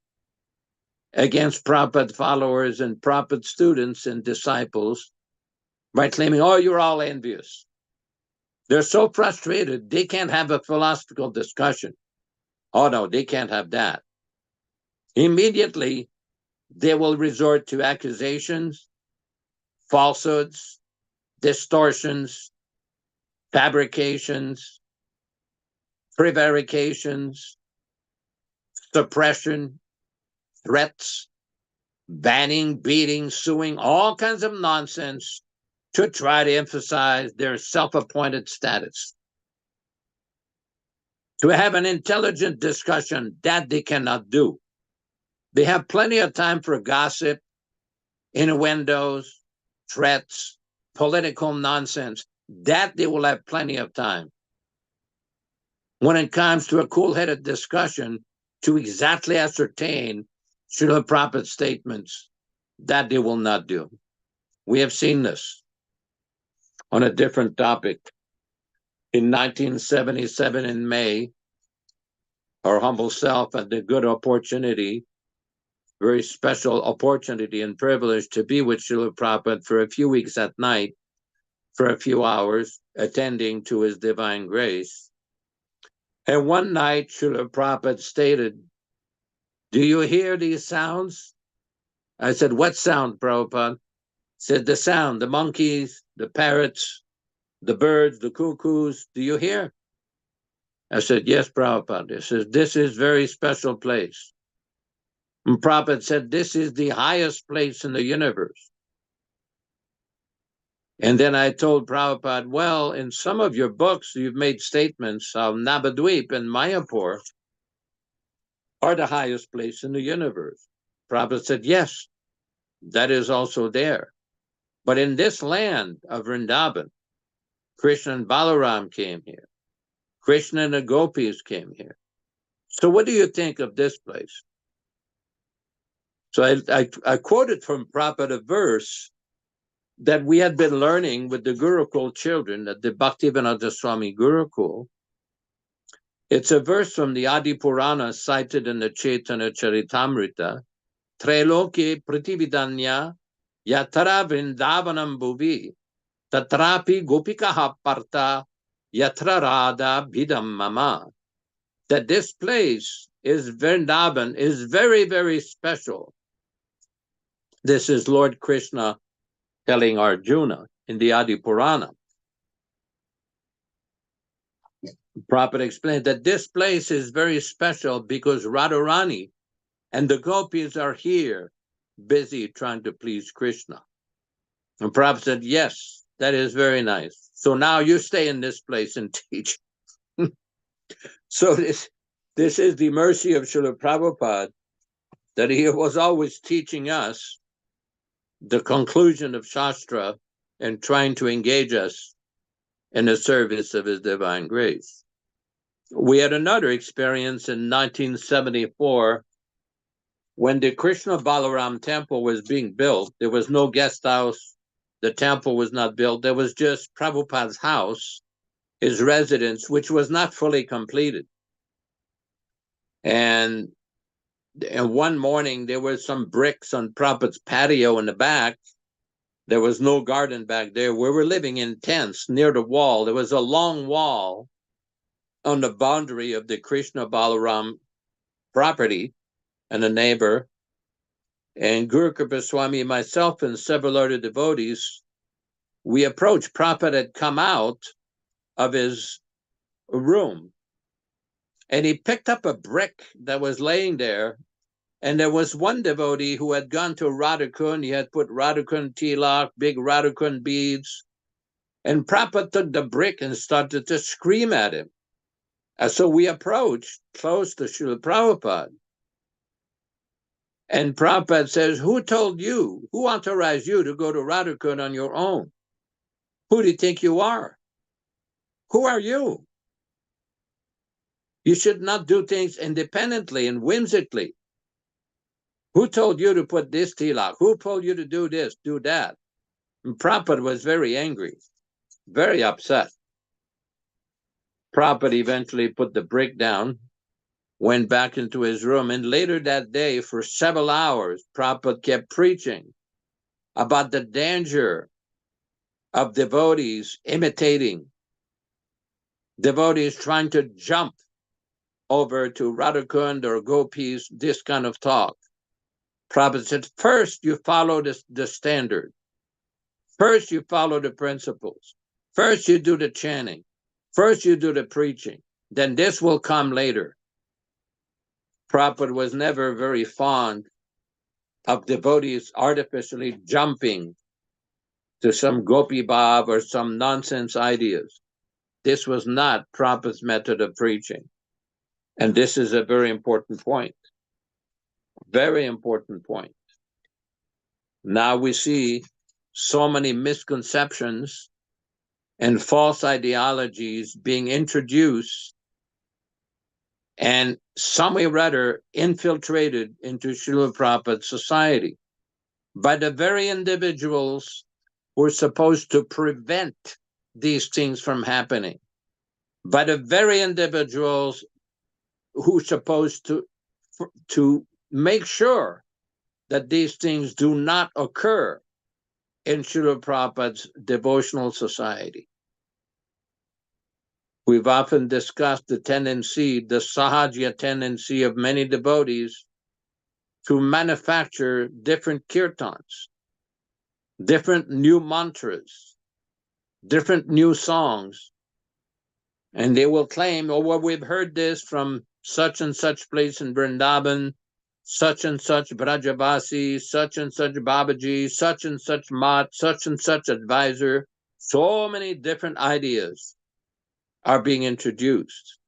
against Prabhupada followers and Prabhupada students and disciples by claiming, oh, you're all envious. They're so frustrated, they can't have a philosophical discussion. Oh, no, they can't have that. Immediately, they will resort to accusations, falsehoods, distortions, fabrications, prevarications, suppression, threats, banning, beating, suing, all kinds of nonsense to try to emphasize their self-appointed status. To have an intelligent discussion, that they cannot do. They have plenty of time for gossip, innuendos, threats, political nonsense. That they will have plenty of time. When it comes to a cool-headed discussion to exactly ascertain Srila Prabhupada's statements, that they will not do. We have seen this on a different topic. In 1977 in May, our humble self had the good opportunity, very special opportunity and privilege to be with Srila Prabhupada for a few weeks at night, for a few hours, attending to his divine grace. And one night, Srila Prabhupada stated, do you hear these sounds? I said, what sound, Prabhupada? He said, the sound, the monkeys, the parrots, the birds, the cuckoos, do you hear? I said, yes, Prabhupada. He says, this is a very special place. And Prabhupada said, this is the highest place in the universe. And then I told Prabhupada, well, in some of your books, you've made statements of Navadvip and Mayapur are the highest place in the universe. Prabhupada said, yes, that is also there. But in this land of Vrindavan, Krishna and Balaram came here. Krishna and the gopis came here. So what do you think of this place? So I quoted from Prabhupada a verse that we had been learning with the Gurukul children at the Bhaktivedanta Swami Gurukul. It's a verse from the Adi Purana cited in the Caitanya-caritāmṛta. Trailoke pratividanya yatara vrindavanam bhuvi tatrapi gopikaha parta yatra radha bhidam mama. That this place is Vrindavan, is very, very special. This is Lord Krishna telling Arjuna in the Adi Purana. Prabhupada explained that this place is very special because Radharani and the gopis are here busy trying to please Krishna. And Prabhupada said, yes, that is very nice. So now you stay in this place and teach. So this is the mercy of Srila Prabhupada, that he was always teaching us the conclusion of Shastra and trying to engage us in the service of his divine grace. We had another experience in 1974 when the Krishna Balaram temple was being built. There was no guest house. The temple was not built. There was just Prabhupada's house, his residence, which was not fully completed. And one morning, there were some bricks on Prabhupada's patio in the back. There was no garden back there. We were living in tents near the wall. There was a long wall on the boundary of the Krishna Balaram property and a neighbor. And Guru Kripa Swami and myself and several other devotees, we approached. Prabhupada had come out of his room and he picked up a brick that was laying there. And there was one devotee who had gone to Radhakund. He had put Radhakund tilak, big Radhakund beads. And Prabhupada took the brick and started to scream at him. And so we approached close to Srila Prabhupada. And Prabhupada says, who told you? Who authorized you to go to Radhakund on your own? Who do you think you are? Who are you? You should not do things independently and whimsically. Who told you to put this tilak? Who told you to do this, do that? And Prabhupada was very angry, very upset. Prabhupada eventually put the brick down, went back into his room, and later that day, for several hours, Prabhupada kept preaching about the danger of devotees imitating, devotees trying to jump over to Radhakund or gopis, this kind of talk. Prabhupada said, first you follow the standard. First you follow the principles. First you do the chanting. First you do the preaching. Then this will come later. Prabhupada was never very fond of devotees artificially jumping to some gopi bhav or some nonsense ideas. This was not Prabhupada's method of preaching. And this is a very important point. Very important point. Now we see so many misconceptions and false ideologies being introduced and some way or other infiltrated into Srila Prabhupada's society by the very individuals who are supposed to prevent these things from happening, by the very individuals who are supposed to make sure that these things do not occur in Srila Prabhupada's devotional society. We've often discussed the tendency, the sahaja tendency of many devotees to manufacture different kirtans, different new mantras, different new songs. And they will claim, oh, well, we've heard this from such and such place in Vrindavan, such and such Brajavasi, such and such Babaji, such and such Mat, such and such advisor. So many different ideas are being introduced.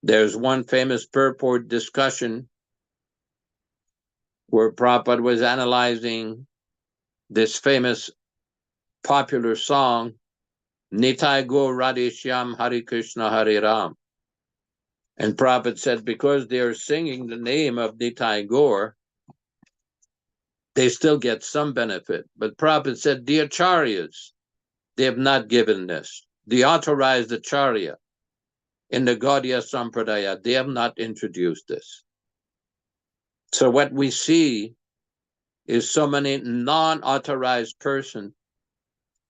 There's one famous purport discussion where Prabhupada was analyzing this famous popular song, Nitai Go Radhe Shyam Hare Krishna Hare Ram. And Prabhupada said, because they are singing the name of Nitai Gaur, they still get some benefit. But Prabhupada said, the acharyas, they have not given this. The authorized acharya in the Gaudiya Sampradaya, they have not introduced this. So what we see is so many non-authorized persons,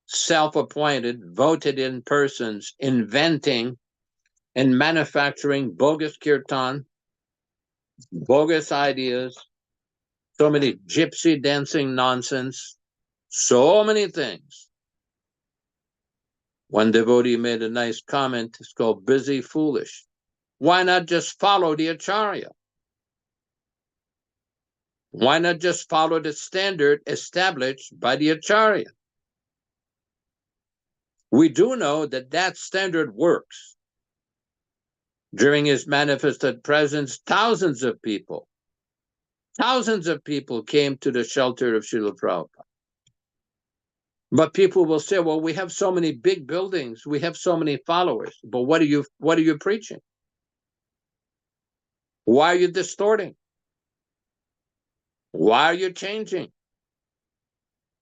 self-appointed, voted-in persons, inventing and manufacturing bogus kirtan, bogus ideas, so many gypsy dancing nonsense, so many things. One devotee made a nice comment, it's called busy foolish. Why not just follow the acharya? Why not just follow the standard established by the acharya? We do know that that standard works. During his manifested presence, thousands of people came to the shelter of Srila Prabhupada. But people will say, well, we have so many big buildings, we have so many followers, but what are you preaching? Why are you distorting? Why are you changing?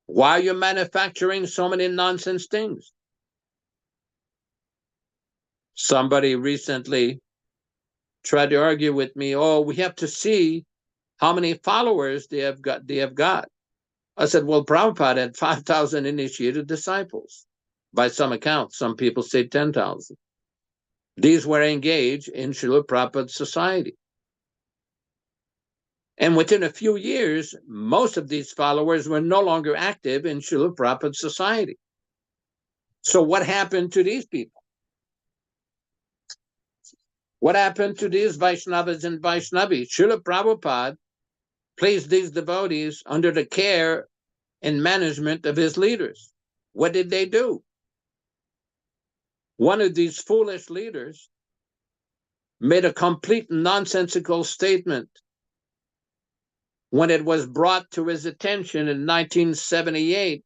Why are you manufacturing so many nonsense things? Somebody recently tried to argue with me, oh, we have to see how many followers they have got. I said, well, Prabhupada had 5,000 initiated disciples. By some accounts, some people say 10,000. These were engaged in Srila Prabhupada's society. And within a few years, most of these followers were no longer active in Srila Prabhupada's society. So what happened to these people? What happened to these Vaishnavas and Vaishnavis? Srila Prabhupada placed these devotees under the care and management of his leaders. What did they do? One of these foolish leaders made a complete nonsensical statement when it was brought to his attention in 1978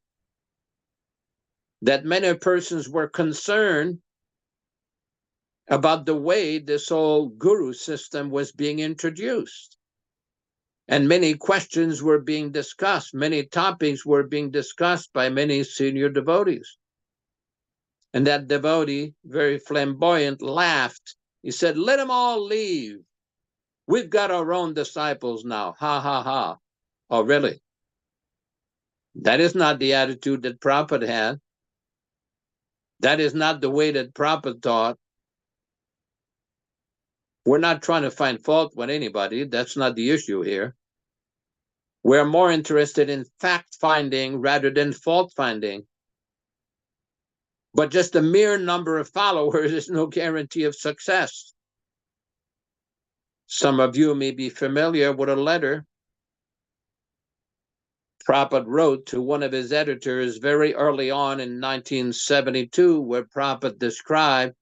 that many persons were concerned about the way this whole guru system was being introduced. And many questions were being discussed, many topics were being discussed by many senior devotees. And that devotee, very flamboyant, laughed. He said, "Let them all leave. We've got our own disciples now. Ha, ha, ha." Oh, really? That is not the attitude that Prabhupada had. That is not the way that Prabhupada taught. We're not trying to find fault with anybody. That's not the issue here. We're more interested in fact-finding rather than fault-finding. But just a mere number of followers is no guarantee of success. Some of you may be familiar with a letter Prabhupada wrote to one of his editors very early on in 1972, where Prabhupada described,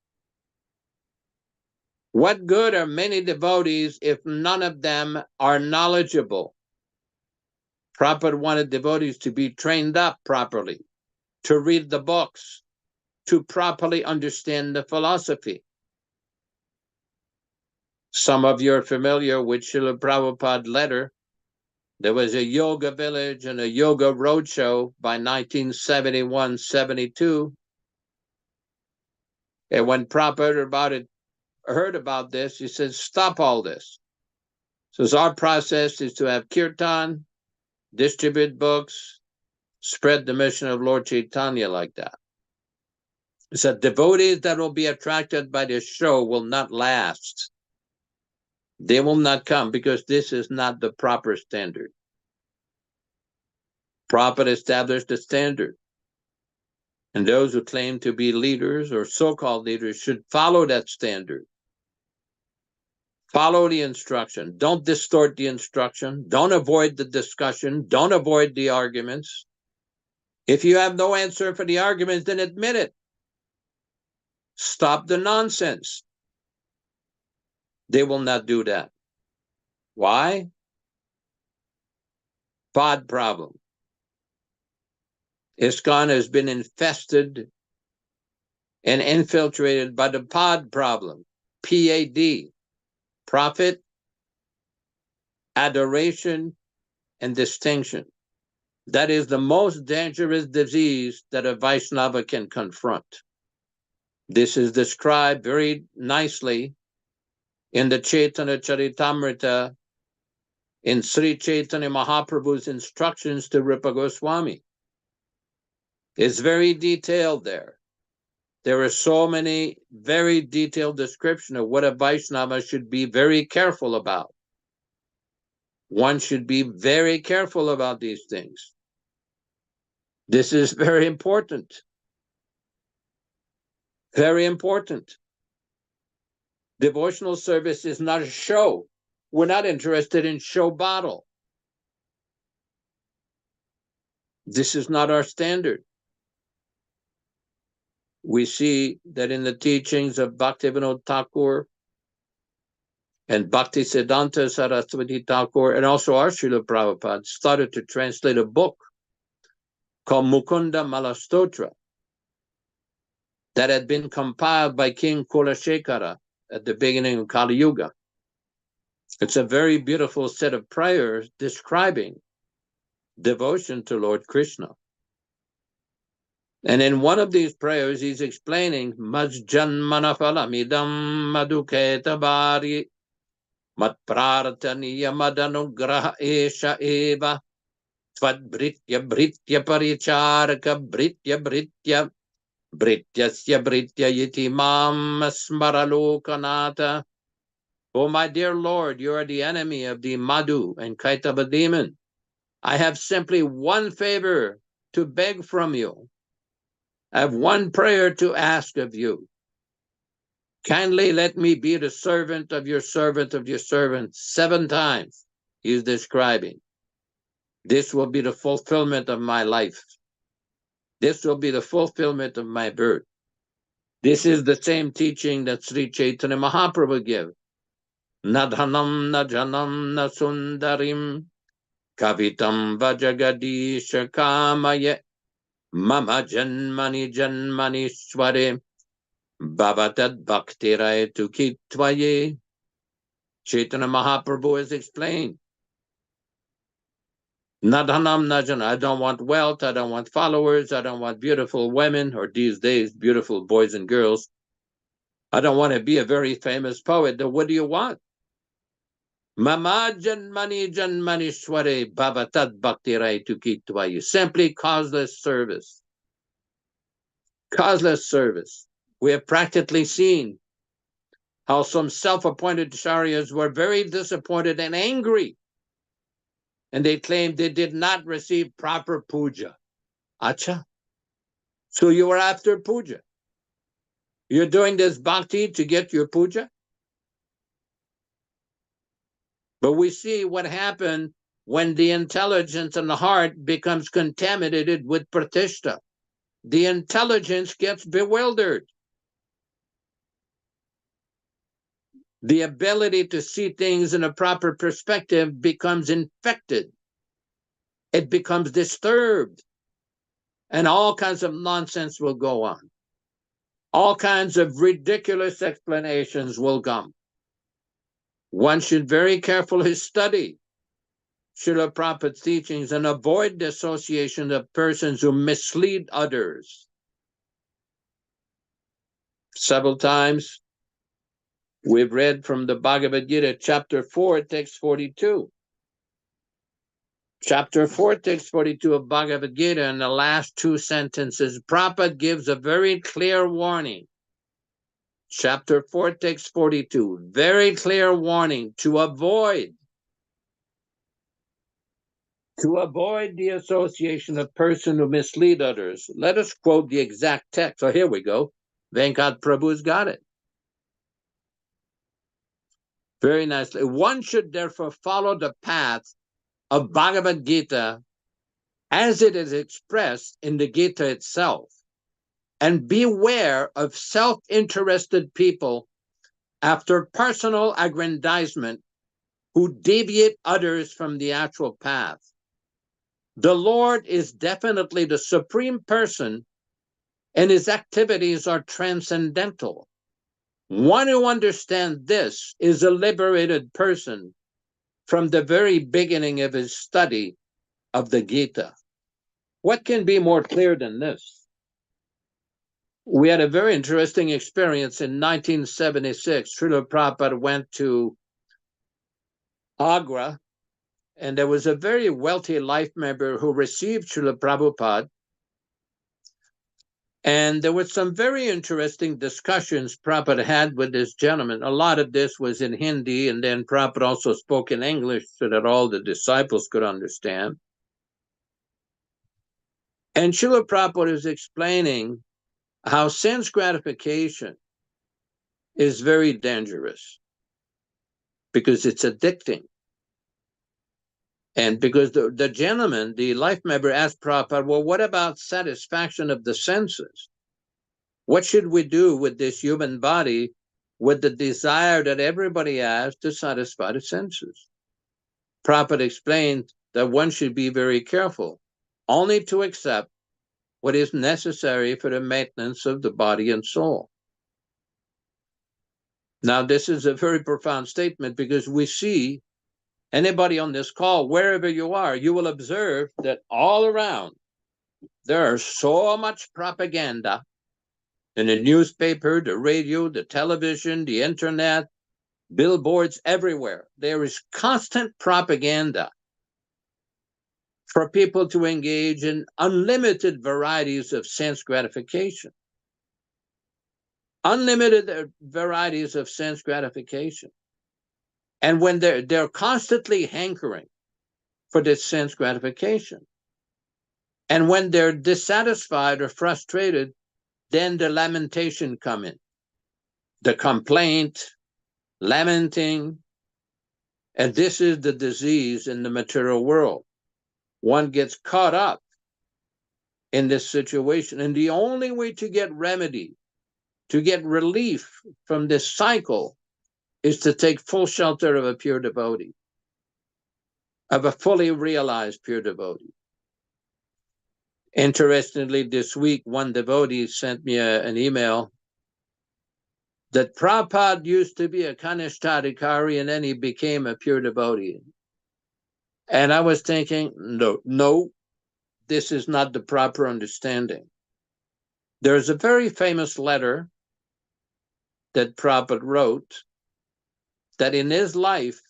"What good are many devotees if none of them are knowledgeable?" Prabhupada wanted devotees to be trained up properly, to read the books, to properly understand the philosophy. Some of you are familiar with Srila Prabhupada's letter. There was a yoga village and a yoga roadshow by 1971-72. And when Prabhupada heard about this, he said, "Stop all this." So our process is to have kirtan, distribute books, spread the mission of Lord Chaitanya like that. He said, devotees that will be attracted by this show will not last. They will not come because this is not the proper standard. Prabhupada established a standard. And those who claim to be leaders or so-called leaders should follow that standard. Follow the instruction. Don't distort the instruction. Don't avoid the discussion. Don't avoid the arguments. If you have no answer for the arguments, then admit it. Stop the nonsense. They will not do that. Why? Pod problem. ISKCON has been infested and infiltrated by the pod problem. PAD. Profit, adoration, and distinction. That is the most dangerous disease that a Vaishnava can confront. This is described very nicely in the Caitanya-caritāmṛta in Sri Chaitanya Mahaprabhu's instructions to Rupa Goswami. It's very detailed there. There are so many very detailed descriptions of what a Vaishnava should be very careful about. One should be very careful about these things. This is very important. Very important. Devotional service is not a show. We're not interested in show battle. This is not our standard. We see that in the teachings of Bhaktivinoda Thakur and Bhaktisiddhanta Saraswati Thakur, and also our Srila Prabhupada, started to translate a book called Mukunda Malastotra that had been compiled by King Kulashekara at the beginning of Kali Yuga. It's a very beautiful set of prayers describing devotion to Lord Krishna. And in one of these prayers, he's explaining, Majjanmanaphalamidam madhuketabari matprartaniya madanugraha esha eva tvad britya paricharaka britya brityasya britya yiti mam smaralokanata. Oh, my dear Lord, you are the enemy of the Madhu and Kaitava demon. I have simply one favor to beg from you. I have one prayer to ask of you. Kindly let me be the servant of your servant of your servant. 7 times he's describing. This will be the fulfillment of my life. This will be the fulfillment of my birth. This is the same teaching that Sri Chaitanya Mahaprabhu gave. Nadhanam na janam na sundarim kavitam vajagadisha kamaya Mama janmani sware Bhavatat bhaktiraya tukitvaye. Chaitanya Mahaprabhu has explained. Nadhanam najana. I don't want wealth. I don't want followers. I don't want beautiful women, or these days, beautiful boys and girls. I don't want to be a very famous poet. Then what do you want? Mama janmani janmanishware bhavatat bhaktiraya tukitvaye. Simply causeless service. Causeless service. We have practically seen how some self-appointed acharyas were very disappointed and angry, and they claimed they did not receive proper puja. Acha. So you were after puja. You're doing this bhakti to get your puja? But we see what happened when the intelligence and the heart becomes contaminated with pratishta. The intelligence gets bewildered. The ability to see things in a proper perspective becomes infected. It becomes disturbed. And all kinds of nonsense will go on. All kinds of ridiculous explanations will come. One should very carefully study Srila Prabhupada's teachings and avoid the association of persons who mislead others. Several times we've read from the Bhagavad Gita, chapter 4, text 42. Chapter 4, text 42 of Bhagavad Gita, in the last two sentences, Prabhupada gives a very clear warning. Chapter 4, text 42, very clear warning to avoid the association of persons who mislead others. Let us quote the exact text. So here we go. Venkat Prabhu's got it. Very nicely. One should therefore follow the path of Bhagavad Gita as it is expressed in the Gita itself, and beware of self-interested people after personal aggrandizement who deviate others from the actual path. The Lord is definitely the supreme person, and his activities are transcendental. One who understands this is a liberated person from the very beginning of his study of the Gita. What can be more clear than this? We had a very interesting experience in 1976. Srila Prabhupada went to Agra, and there was a very wealthy life member who received Srila Prabhupada. And there were some very interesting discussions Prabhupada had with this gentleman. A lot of this was in Hindi, and then Prabhupada also spoke in English so that all the disciples could understand. And Srila Prabhupada is explaining how sense gratification is very dangerous because it's addicting. And because the gentleman, the life member, asked Prabhupada, well, what about satisfaction of the senses? What should we do with this human body with the desire that everybody has to satisfy the senses? Prabhupada explained that one should be very careful, only to accept what is necessary for the maintenance of the body and soul. Now, this is a very profound statement because we see anybody on this call, wherever you are, you will observe that all around there is so much propaganda in the newspaper, the radio, the television, the internet, billboards everywhere. There is constant propaganda for people to engage in unlimited varieties of sense gratification. Unlimited varieties of sense gratification. And when they're constantly hankering for this sense gratification, and when they're dissatisfied or frustrated, then the lamentation come in, the complaint, lamenting, and this is the disease in the material world. One gets caught up in this situation, and the only way to get remedy, to get relief from this cycle, is to take full shelter of a pure devotee, of a fully realized pure devotee. Interestingly, this week, one devotee sent me an email that Prabhupada used to be a Kanishtadikari and then he became a pure devotee. And I was thinking, no, this is not the proper understanding. There's a very famous letter that Prabhupada wrote that in his life,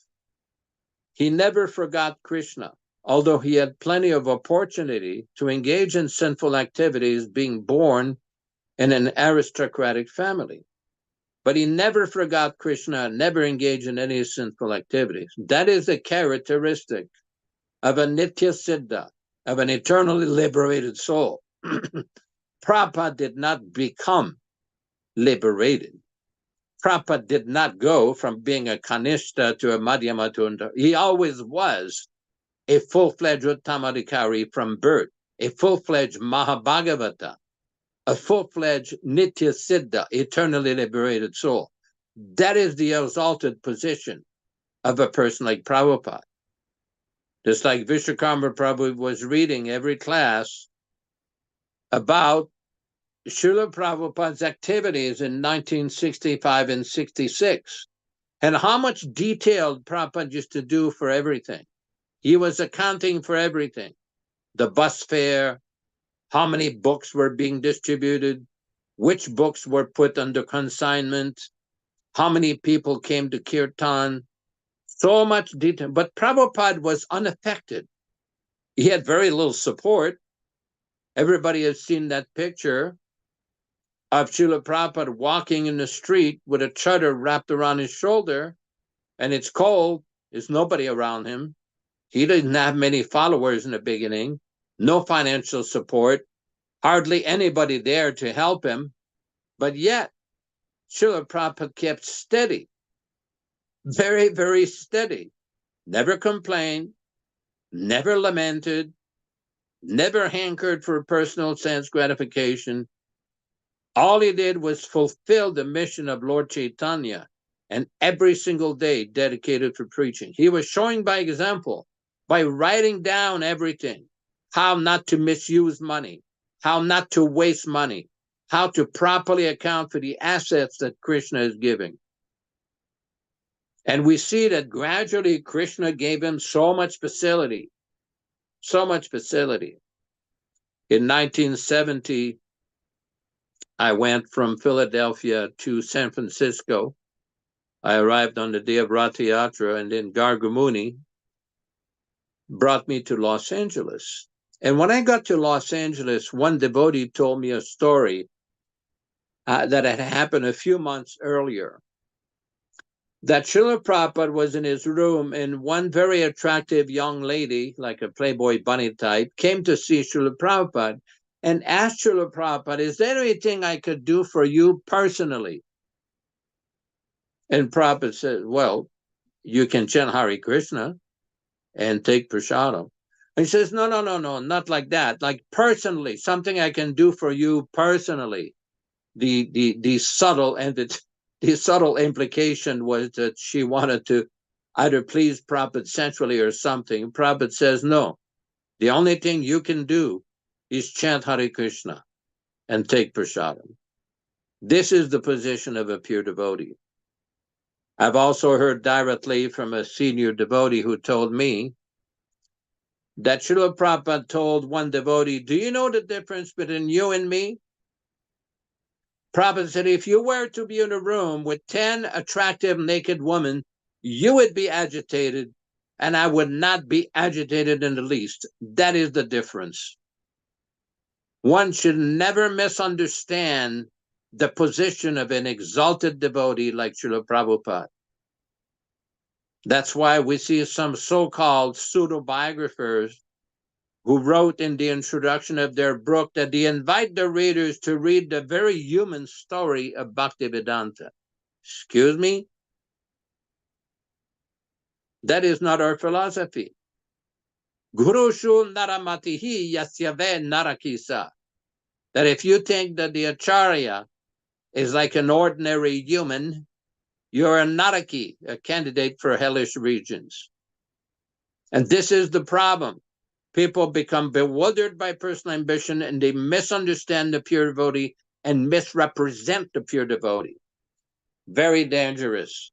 he never forgot Krishna, although he had plenty of opportunity to engage in sinful activities being born in an aristocratic family. But he never forgot Krishna, never engaged in any sinful activities. That is a characteristic of a nitya siddha, of an eternally liberated soul. Prabhupada did not become liberated. Prabhupada did not go from being a Kanishta to a Madhyama to he always was a full-fledged Uttamadikari from birth, a full-fledged Mahabhagavata, a full-fledged Nitya Siddha, eternally liberated soul. That is the exalted position of a person like Prabhupada. Just like Vishwakarma Prabhu was reading every class about Srila Prabhupada's activities in 1965 and 66, and how much detailed Prabhupada used to do for everything. He was accounting for everything. The bus fare, how many books were being distributed, which books were put under consignment, how many people came to Kirtan, so much detail. But Prabhupada was unaffected. He had very little support. Everybody has seen that picture of Srila Prabhupada walking in the street with a chadar wrapped around his shoulder, and it's cold, there's nobody around him. He didn't have many followers in the beginning, no financial support, hardly anybody there to help him, but yet Srila Prabhupada kept steady, very, very steady, never complained, never lamented, never hankered for personal sense gratification. All he did was fulfill the mission of Lord Chaitanya, and every single day dedicated for preaching. He was showing by example, by writing down everything, how not to misuse money, how not to waste money, how to properly account for the assets that Krishna is giving. And we see that gradually Krishna gave him so much facility, so much facility. In 1970, I went from Philadelphia to San Francisco. I arrived on the day of Rath Yatra, and then Gargamuni brought me to Los Angeles. And when I got to Los Angeles, one devotee told me a story that had happened a few months earlier. That Srila Prabhupada was in his room, and one very attractive young lady, like a Playboy bunny type, came to see Srila Prabhupada and asked Srila Prabhupada, is there anything I could do for you personally? And Prabhupada said, well, you can chant Hare Krishna and take prasadam. And he says, no, not like that. Like personally, something I can do for you personally. The subtle implication was that she wanted to either please Prabhupada sensually or something. Prabhupada says, no, the only thing you can do is chant Hare Krishna and take prasadam. This is the position of a pure devotee. I've also heard directly from a senior devotee who told me that Srila Prabhupada told one devotee, do you know the difference between you and me? Prabhupada said, if you were to be in a room with 10 attractive naked women, you would be agitated, and I would not be agitated in the least. That is the difference. One should never misunderstand the position of an exalted devotee like Srila Prabhupada. That's why we see some so-called pseudo-biographers who wrote in the introduction of their book that they invite their readers to read the very human story of Bhaktivedanta. Excuse me? That is not our philosophy. Gurushu naramatihi yasyave narakisa. That if you think that the acharya is like an ordinary human, you're a naraki, a candidate for hellish regions. And this is the problem. People become bewildered by personal ambition, and they misunderstand the pure devotee and misrepresent the pure devotee. Very dangerous.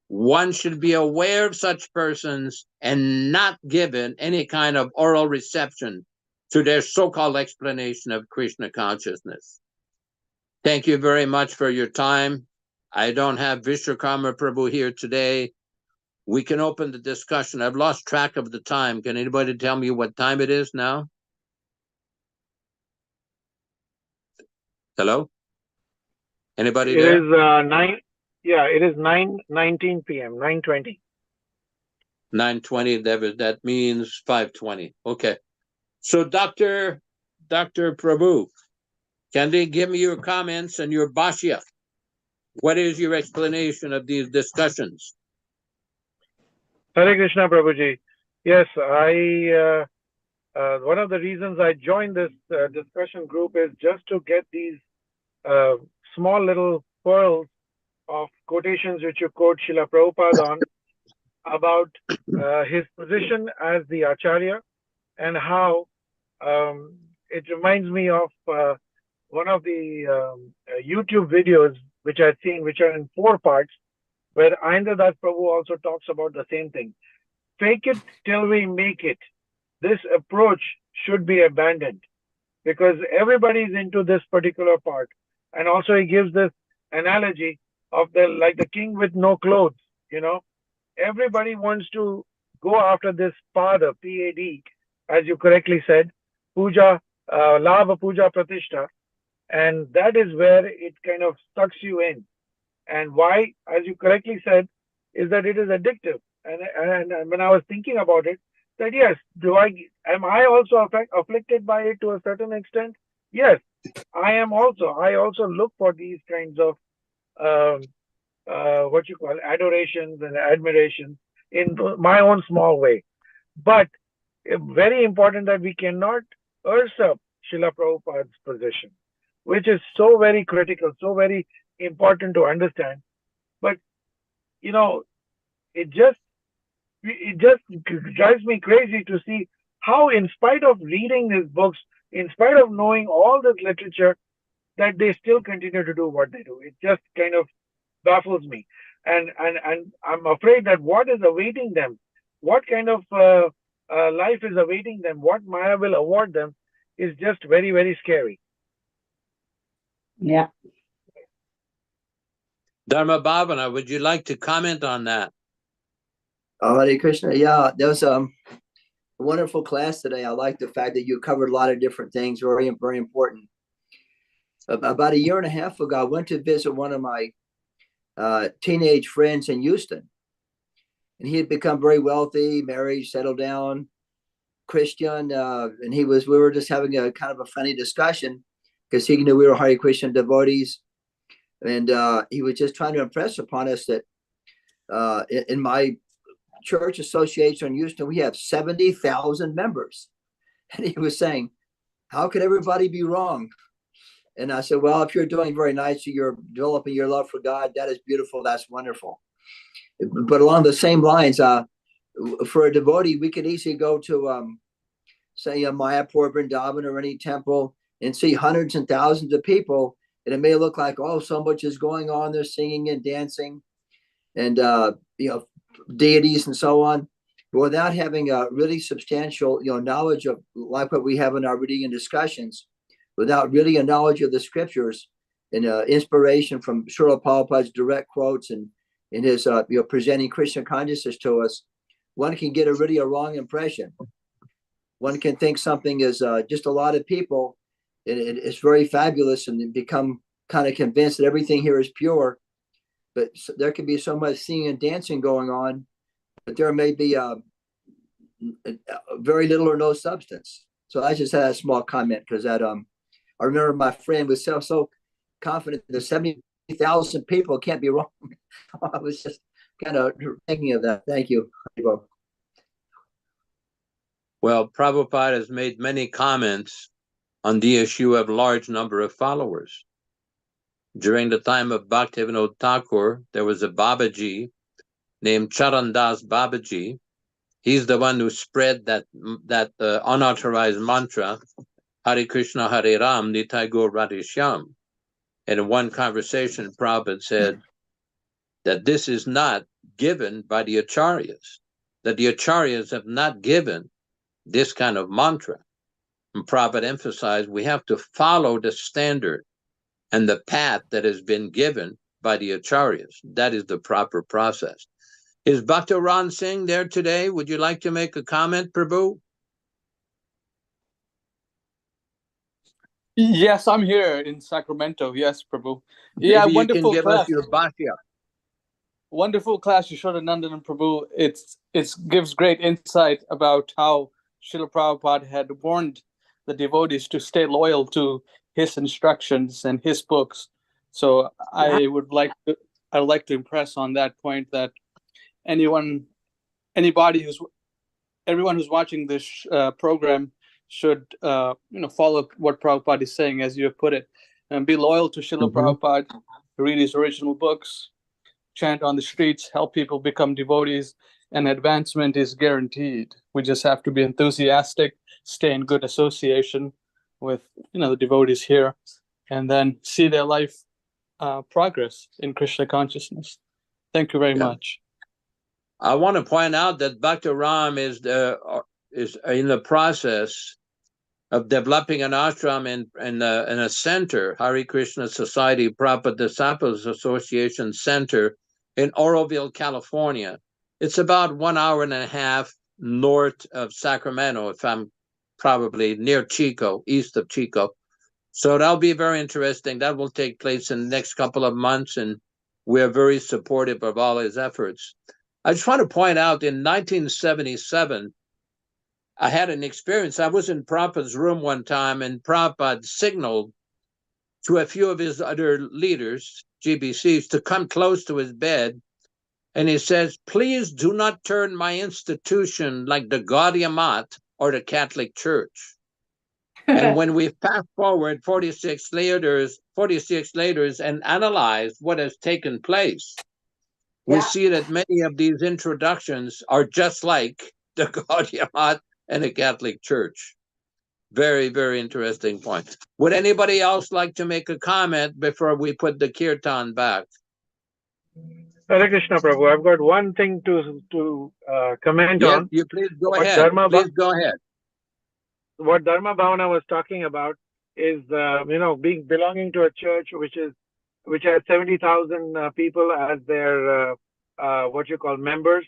One should be aware of such persons and not given any kind of oral reception to their so-called explanation of Krishna consciousness. Thank you very much for your time. I don't have Vishwakarma Prabhu here today. We can open the discussion. I've lost track of the time. Can anybody tell me what time it is now? Hello? Anybody there? It is 9. Yeah, it is 9:19 p.m. 9:20. 9:20. That means 5:20. Okay. So, Dr. Prabhu, can they give me your comments and your bhashya? What is your explanation of these discussions? Hare Krishna, Prabhuji. Yes, one of the reasons I joined this discussion group is just to get these small little pearls of quotations which you quote Srila Prabhupada on about his position as the Acharya, and how it reminds me of one of the YouTube videos which I've seen, which are in 4 parts, where Aindradas Prabhu also talks about the same thing. Fake it till we make it. This approach should be abandoned, because everybody is into this particular part. And also he gives this analogy of like the king with no clothes, Everybody wants to go after this pada, P-A-D, as you correctly said, puja, lava puja pratishtha. And that is where it kind of sucks you in. And why, as you correctly said, is that it is addictive. And when I was thinking about it, that yes, am I also afflicted by it to a certain extent? Yes, I am also. I also look for these kinds of what you call adorations and admiration in my own small way. But very important that we cannot usurp Srila Prabhupada's position, which is so very critical, so very important to understand. But it just drives me crazy to see how, in spite of reading these books, in spite of knowing all this literature, that they still continue to do what they do. It just kind of baffles me, and I'm afraid that what is awaiting them, what kind of life is awaiting them, what Maya will award them, is just very, very scary. Yeah. Dharma Bhavana, would you like to comment on that? Hare Krishna. Yeah, that was a wonderful class today. I like the fact that you covered a lot of different things, very, very important. About 1.5 years ago, I went to visit one of my teenage friends in Houston. And he had become very wealthy, married, settled down, Christian. And we were just having a kind of a funny discussion, because he knew we were Hare Krishna devotees. And he was just trying to impress upon us that in my church association in Houston, we have 70,000 members. And he was saying, how could everybody be wrong? And I said, well, if you're doing very nicely, you're developing your love for God, that is beautiful, that's wonderful. But along the same lines, for a devotee, we could easily go to, say, a Mayapur, Vrindavan, or any temple and see hundreds and thousands of people. And it may look like, oh, so much is going on, they're singing and dancing and, deities and so on, but without having a really substantial, knowledge of, like what we have in our reading and discussions, without really a knowledge of the scriptures and inspiration from Srila Prabhupada's direct quotes and in his, presenting Krishna consciousness to us, one can get a wrong impression. One can think something is just a lot of people. It's very fabulous, and become kind of convinced that everything here is pure. But there can be so much singing and dancing going on, but there may be very little or no substance. So I just had a small comment, because that I remember my friend was so confident that 70,000 people can't be wrong. I was just kind of thinking of that. Thank you. Well, Prabhupada has made many comments on the issue of large number of followers. During the time of Bhaktivinoda Thakur, there was a Babaji named Charandas Babaji. He's the one who spread that unauthorized mantra, Hare Krishna, Hare Ram, Nitai Gaur Radhe Shyam. And in one conversation, Prabhupada said, that this is not given by the acharyas, that the acharyas have not given this kind of mantra. And Prabhupada emphasized we have to follow the standard and the path that has been given by the acharyas. That is the proper process. Is Bhakta Ram Singh there today? Would you like to make a comment, Prabhu? Yes, I'm here in Sacramento. Yes, Prabhu. Maybe Yeah, you can wonderful give class. us your bhashya. Wonderful class, Yashodanandan and Prabhu. It gives great insight about how Srila Prabhupada had warned the devotees to stay loyal to his instructions and his books. So I'd like to impress on that point that everyone who's watching this program should follow what Prabhupada is saying, as you have put it, and be loyal to Srila Prabhupada, read his original books, chant on the streets, help people become devotees, and advancement is guaranteed. We just have to be enthusiastic, stay in good association with the devotees here, and then see their life progress in Krishna consciousness. Thank you very much. I want to point out that Bhakta Ram is in the process of developing an ashram in a center, Hare Krishna Society Prabhupada Disciples Association Center in Oroville, California. It's about 1.5 hours north of Sacramento, if I'm probably near Chico, east of Chico. So that'll be very interesting. That will take place in the next couple of months, and we're very supportive of all his efforts. I just want to point out in 1977, I had an experience. I was in Prabhupada's room one time, and Prabhupada signaled to a few of his other leaders, GBCs, to come close to his bed. And he says, please do not turn my institution like the Gaudiya-Math or the Catholic Church. And when we fast forward 46 years and analyze what has taken place, we see that many of these introductions are just like the Gaudiya-Math and the Catholic Church. Very, very interesting point. Would anybody else like to make a comment before we put the kirtan back? Hare Krishna, Prabhu. I've got one thing to comment on. You please go ahead. Please go ahead. What Dharma Bhavana was talking about is, belonging to a church which has 70,000 people as their members.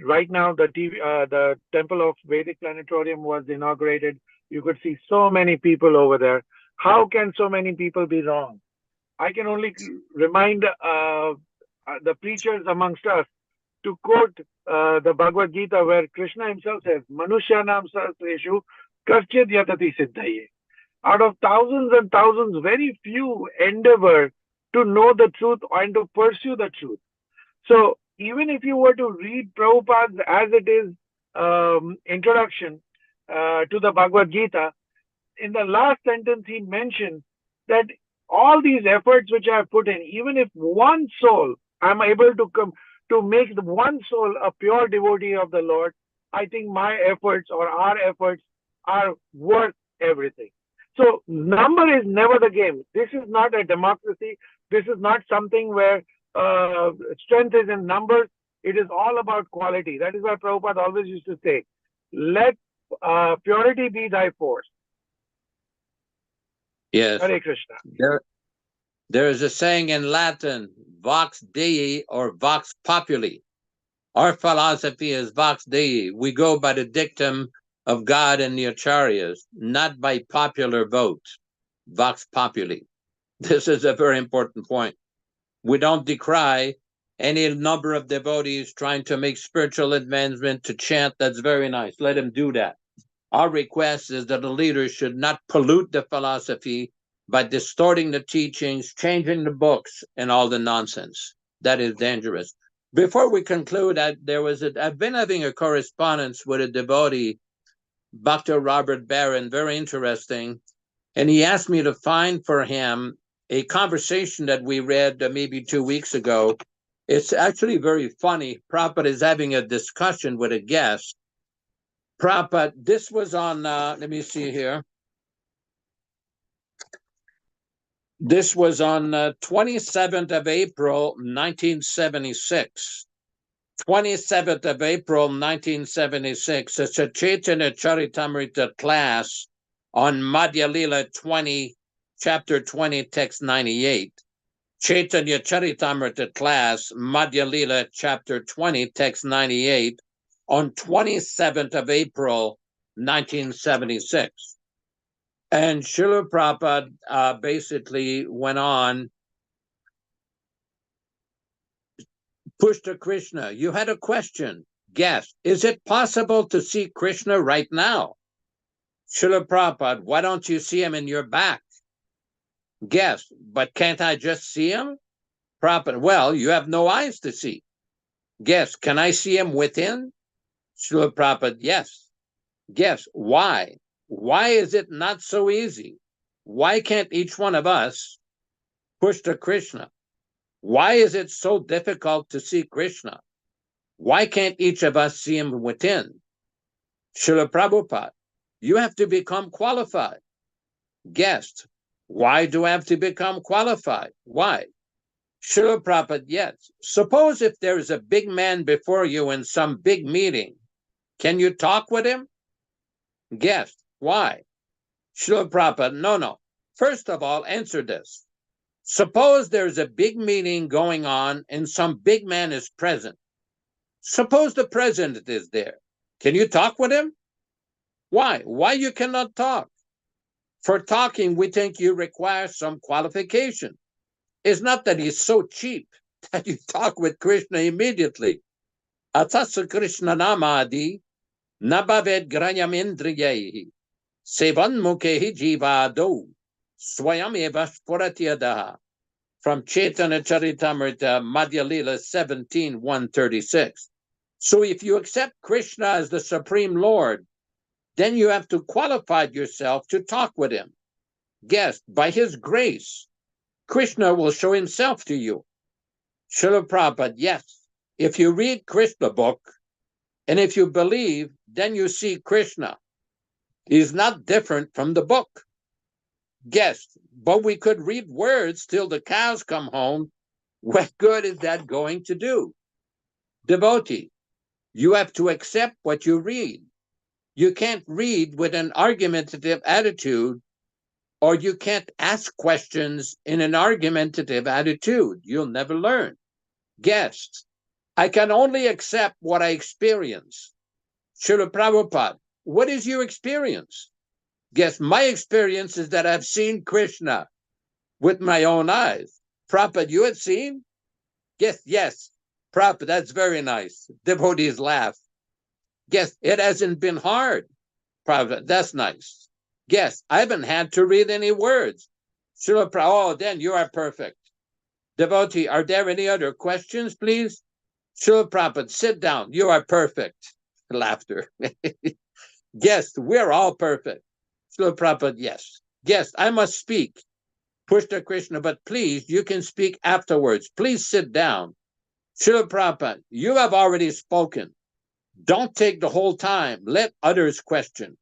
Right now the Temple of Vedic Planetarium was inaugurated. You could see so many people over there. How can so many people be wrong? I can only remind the preachers amongst us to quote the Bhagavad Gita, where Krishna himself says, Manushyanam sahasreshu karchid yatati siddhaye. Out of thousands and thousands, very few endeavor to know the truth and to pursue the truth. So even if you were to read Prabhupada's as it is introduction to the Bhagavad Gita, in the last sentence he mentioned that all these efforts which I have put in, even if one soul, I'm able to make the one soul a pure devotee of the Lord, I think my efforts or our efforts are worth everything. So number is never the game. This is not a democracy. This is not something where strength is in numbers. It is all about quality. That is why Prabhupada always used to say, let purity be thy force. Yes. Hare Krishna. There is a saying in Latin, vox Dei or vox populi. Our philosophy is vox Dei. We go by the dictum of God and the acharyas, not by popular vote. Vox populi. This is a very important point. We don't decry any number of devotees trying to make spiritual advancement to chant. That's very nice. Let them do that. Our request is that the leaders should not pollute the philosophy by distorting the teachings, changing the books, and all the nonsense. That is dangerous. Before we conclude, I've been having a correspondence with a devotee, Dr. Robert Barron, very interesting, and he asked me to find for him a conversation that we read maybe 2 weeks ago. It's actually very funny. Prabhupada is having a discussion with a guest. Prabhupada, this was on, let me see here. This was on 27th of April, 1976. 27th of April, 1976. It's a Caitanya-caritāmṛta class on Madhya Lila 20, chapter 20, text 98. Caitanya-caritāmṛta class, Madhya Lila, chapter 20, text 98, on 27th of April, 1976. And Srila Prabhupada basically went on, Pushta Krishna, you had a question. Guess, is it possible to see Krishna right now? Srila Prabhupada, why don't you see him in your back? Guess, but can't I just see him? Prabhupada, well, you have no eyes to see. Guess, can I see him within? Srila Prabhupada, yes. Guess, why? Why is it not so easy? Why can't each one of us push to Krishna? Why is it so difficult to see Krishna? Why can't each of us see him within? Srila Prabhupada, you have to become qualified. Guest, why do I have to become qualified? Why? Srila Prabhupada, yes. Suppose if there is a big man before you in some big meeting, can you talk with him? Guest, why? Srila Prabhupada, no. First of all, answer this. Suppose there's a big meeting going on and some big man is present. Suppose the president is there. Can you talk with him? Why? Why you cannot talk? For talking, we think you require some qualification. It's not that he's so cheap that you talk with Krishna immediately. Atasa Krishna namadi nabhaved granyam indriyehi sevan mukhehi jivado swayam eva spuratyadaha. From Caitanya-caritāmṛta, Madhya Lila 17, 136. So if you accept Krishna as the Supreme Lord, then you have to qualify yourself to talk with him. Guess, by his grace, Krishna will show himself to you. Srila Prabhupada, yes. If you read Krishna book, and if you believe, then you see Krishna. He's not different from the book. Guess, but we could read words till the cows come home. What good is that going to do? Devotee, you have to accept what you read. You can't read with an argumentative attitude, or you can't ask questions in an argumentative attitude. You'll never learn. Guess, I can only accept what I experience. Srila Prabhupada, what is your experience? Guess, my experience is that I've seen Krishna with my own eyes. Prabhupada, you had seen? Yes. Prabhupada, that's very nice. Devotees laugh. Guess, it hasn't been hard. Prabhupada, that's nice. Guess, I haven't had to read any words. Srila Prabhupada, oh, then you are perfect. Devotee, are there any other questions, please? Srila Prabhupada, sit down. You are perfect. Laughter. Guess, we're all perfect. Srila Prabhupada, yes. Yes, I must speak. Pushta Krishna, but please, you can speak afterwards. Please sit down. Srila Prabhupada, you have already spoken. Don't take the whole time. Let others question.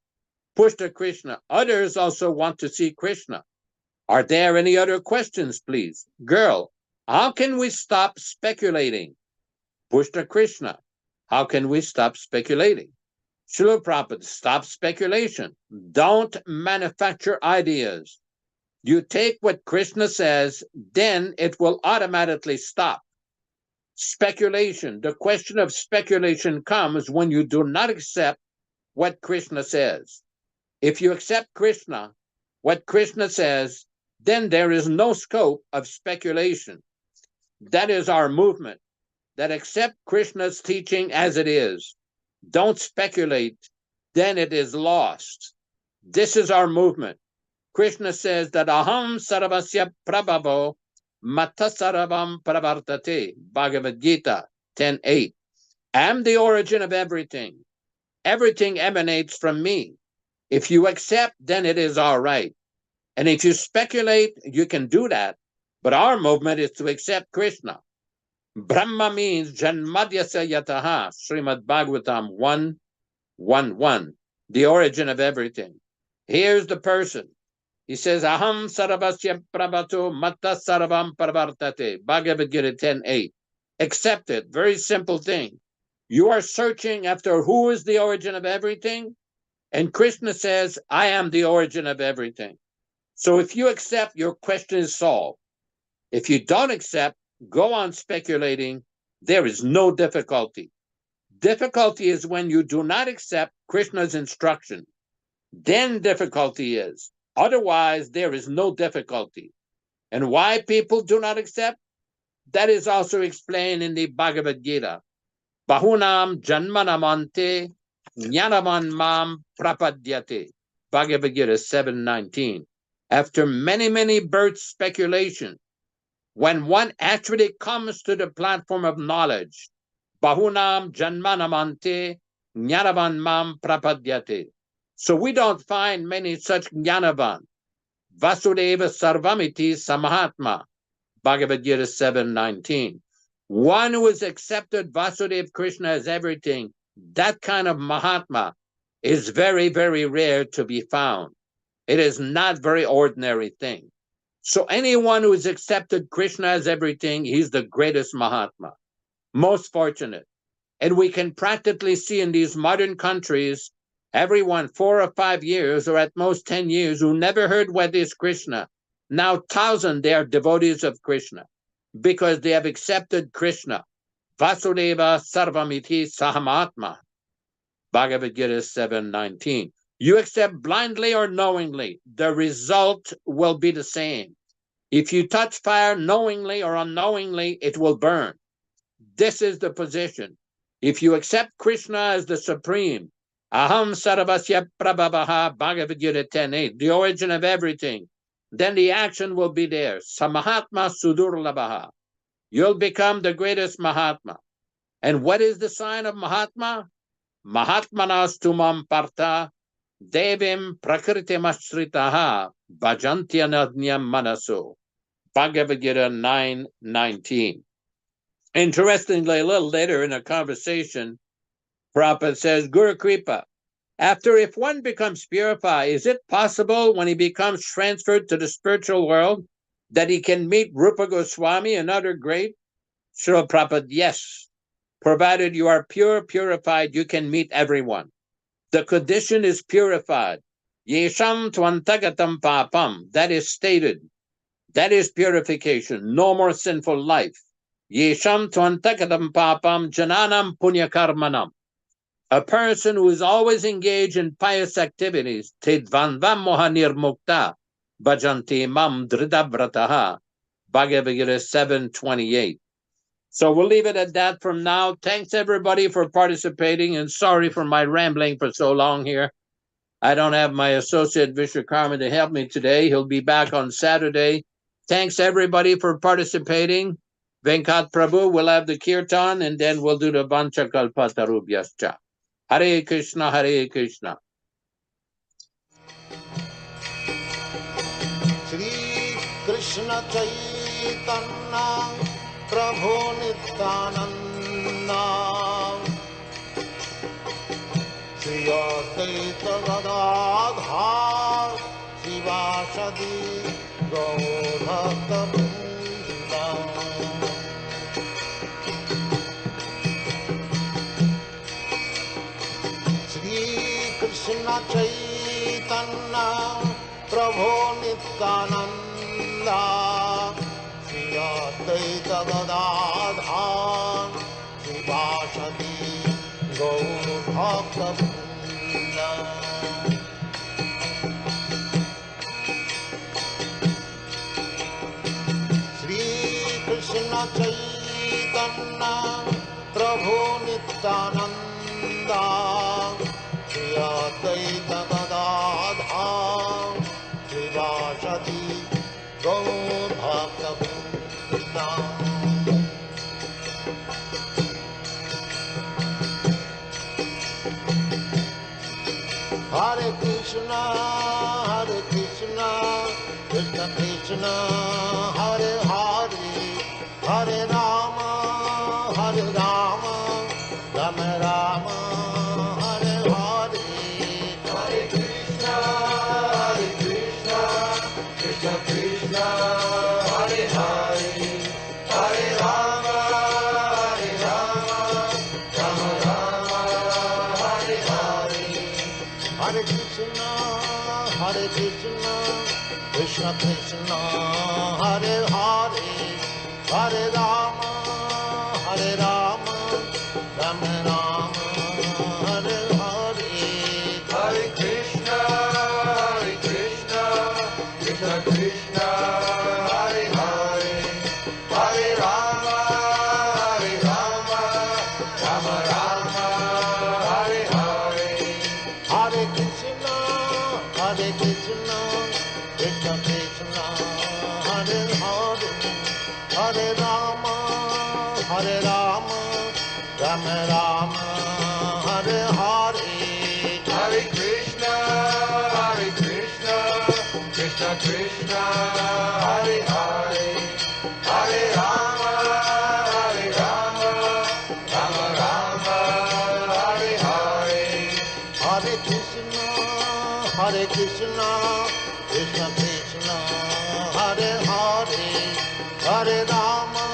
Pushta Krishna, others also want to see Krishna. Are there any other questions, please? Girl, how can we stop speculating? Pushta Krishna, how can we stop speculating? Srila Prabhupada, stop speculation. Don't manufacture ideas. You take what Krishna says, then it will automatically stop. Speculation, the question of speculation comes when you do not accept what Krishna says. If you accept Krishna, what Krishna says, then there is no scope of speculation. That is our movement, that accept Krishna's teaching as it is. Don't speculate, then it is lost. This is our movement. Krishna says that aham sarvasya prabhavo mata sarvam pravartate, Bhagavad Gita 10:8. I am the origin of everything. Everything emanates from me. If you accept, then it is all right. And if you speculate, you can do that. But our movement is to accept Krishna. Brahma means Janmadyasya Yataha, Srimad Bhagavatam 1:1:1, the origin of everything. Here's the person. He says, Aham sarvasya prabhato matta sarvam pravartate. Bhagavad Gita 10:8. Accept it. Very simple thing. You are searching after who is the origin of everything. And Krishna says, I am the origin of everything. So if you accept, your question is solved. If you don't accept, go on speculating. There is no difficulty. Difficulty is when you do not accept Krishna's instruction. Then difficulty is. Otherwise, there is no difficulty. And why people do not accept? That is also explained in the Bhagavad Gita. Bahunam janmanamante jnanavan mam prapadyate. Bhagavad Gita 7:19. After many, many birth speculation, when one actually comes to the platform of knowledge, Bahunam janmanamante jnanavan mam prapadyate. So we don't find many such jnanavan. Vasudeva sarvamiti samahatma. Bhagavad Gita 7:19. One who has accepted Vasudeva Krishna as everything, that kind of Mahatma is very, very rare to be found. It is not very ordinary thing. So anyone who has accepted Krishna as everything, he's the greatest Mahatma. Most fortunate. And we can practically see in these modern countries, everyone 4 or 5 years, or at most 10 years, who never heard what is Krishna, now 1,000 they are devotees of Krishna, because they have accepted Krishna. Vasudeva sarvamiti sahamatma. Bhagavad Gita 7:19. You accept blindly or knowingly, the result will be the same. If you touch fire knowingly or unknowingly, it will burn. This is the position. If you accept Krishna as the supreme, Aham sarvasya prabhavaha, Bhagavad Gita 10:8, the origin of everything, then the action will be there. Samahatma sudurlabhaha. You'll become the greatest Mahatma. And what is the sign of Mahatma? Mahatmanas mam partha devim prakritimashritaha bhajantyanadnyam manaso. Bhagavad Gita 9:19. Interestingly, a little later in a conversation, Prabhupada says, Guru Kripa, after if one becomes purified, is it possible when he becomes transferred to the spiritual world that he can meet Rupa Goswami and other great? Srila Prabhupada, yes. Provided you are pure, purified, you can meet everyone. The condition is purified. Yesham tvantagatam papam, that is stated. That is purification, no more sinful life. Yesham tvantagatam papam jananam punyakarmanam. A person who is always engaged in pious activities, tedvanvam mohanir mukta, bhajanti mam dridabrataha. Bhagavad Gita 7:28. So we'll leave it at that from now. Thanks everybody for participating, and sorry for my rambling for so long here. I don't have my associate Vishwakarma to help me today. He'll be back on Saturday. Thanks everybody for participating. Venkat Prabhu will have the kirtan, and then we'll do the Vancha Kalpatarubhyascha. Hare Krishna, Hare Krishna. Shri Krishna Chaitanya Prabhu Nityananda Shri Advaita Gadadhar Shivasadi Gaur Bhakta Shri Krishna Chaitanya Prabhu Nityananda Shri Advaita Gadadhar Shivasadi Gaur Bhakta Shri Krishna Chaitanya Prabhu Nityananda Shri Advaita Gadadhar Shivasadi Gaur Bhakta Hare Krishna, Krishna Krishna, Hare Hare, Hare Rama, Rama Rama, Hare Hare. Hare Krishna, Hare Krishna, Krishna Krishna, Hare Hare, Hare Rama, Hare Rama, Rama Rama, Hare Hare. Hare Krishna, Krishna Krishna, Hare Hare, Hare Rama, Rama Rama, Hare Hare. Hare Krishna, Krishna Krishna, Hare Hare, Hare Rama, Rama Rama, Hare Hare. Hare Krishna, Krishna Krishna, Hare Hare, Hare Rama, Rama Rama, Hare Hare. Hare Krishna, Krishna Krishna, Hare Hare, Hare Rama,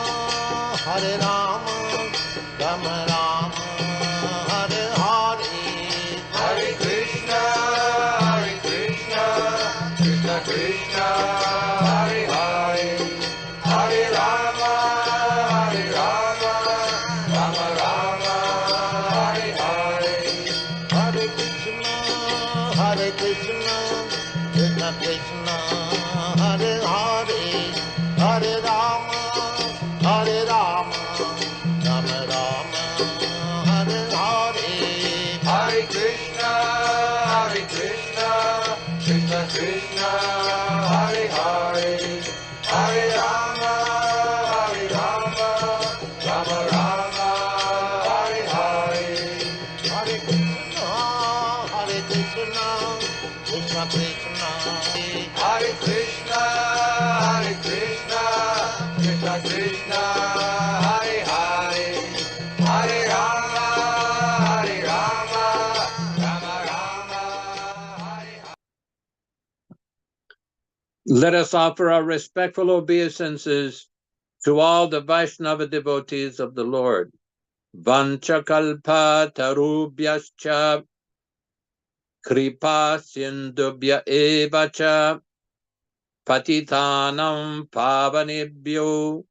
Rama Rama, Hare Hare. Hare Krishna, Krishna Krishna, Hare Hare, Hare Rama, Rama Rama, Hare Hare. Hare Krishna, Krishna Krishna, Hare Hare, Hare Rama, Rama Rama, Hare Hare. Hare Krishna, Krishna Krishna, Hare Hare, Hare Rama, Rama Rama, Hare Hare. Hare Krishna, Krishna Krishna, Hare Krishna, Krishna Krishna, Hare Hare, Hare Rama, Rama Rama, Hare Hare. Let us offer our respectful obeisances to all the Vaishnava devotees of the Lord. Vanchakalpa tarubhyascha kripa sindubhya evacha patitanam pavanebhyo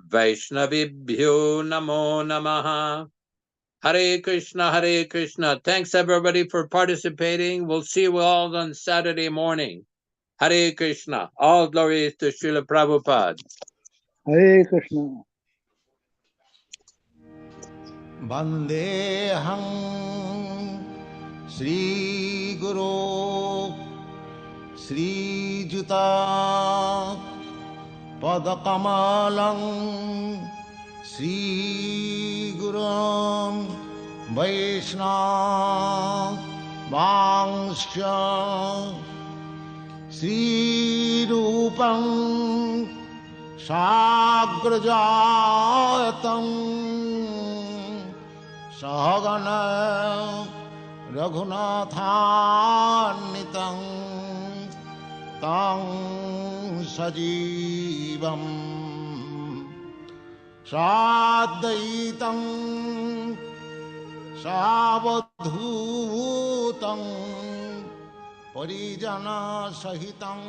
Vaishnavibhyo namo namaha. Hare Krishna, Hare Krishna. Thanks everybody for participating. We'll see you all on Saturday morning. Hare Krishna. All glories to Srila Prabhupada. Hare Krishna. Vandeham Shri Guru Shri Juta Padakamalam Shri Gurum Vaishnava Vangsha Shri Rupam Sagrajatam Sahagana Raghunathannitam Tang Sajivam Sadaitam Savadhutam Parijana Sahitam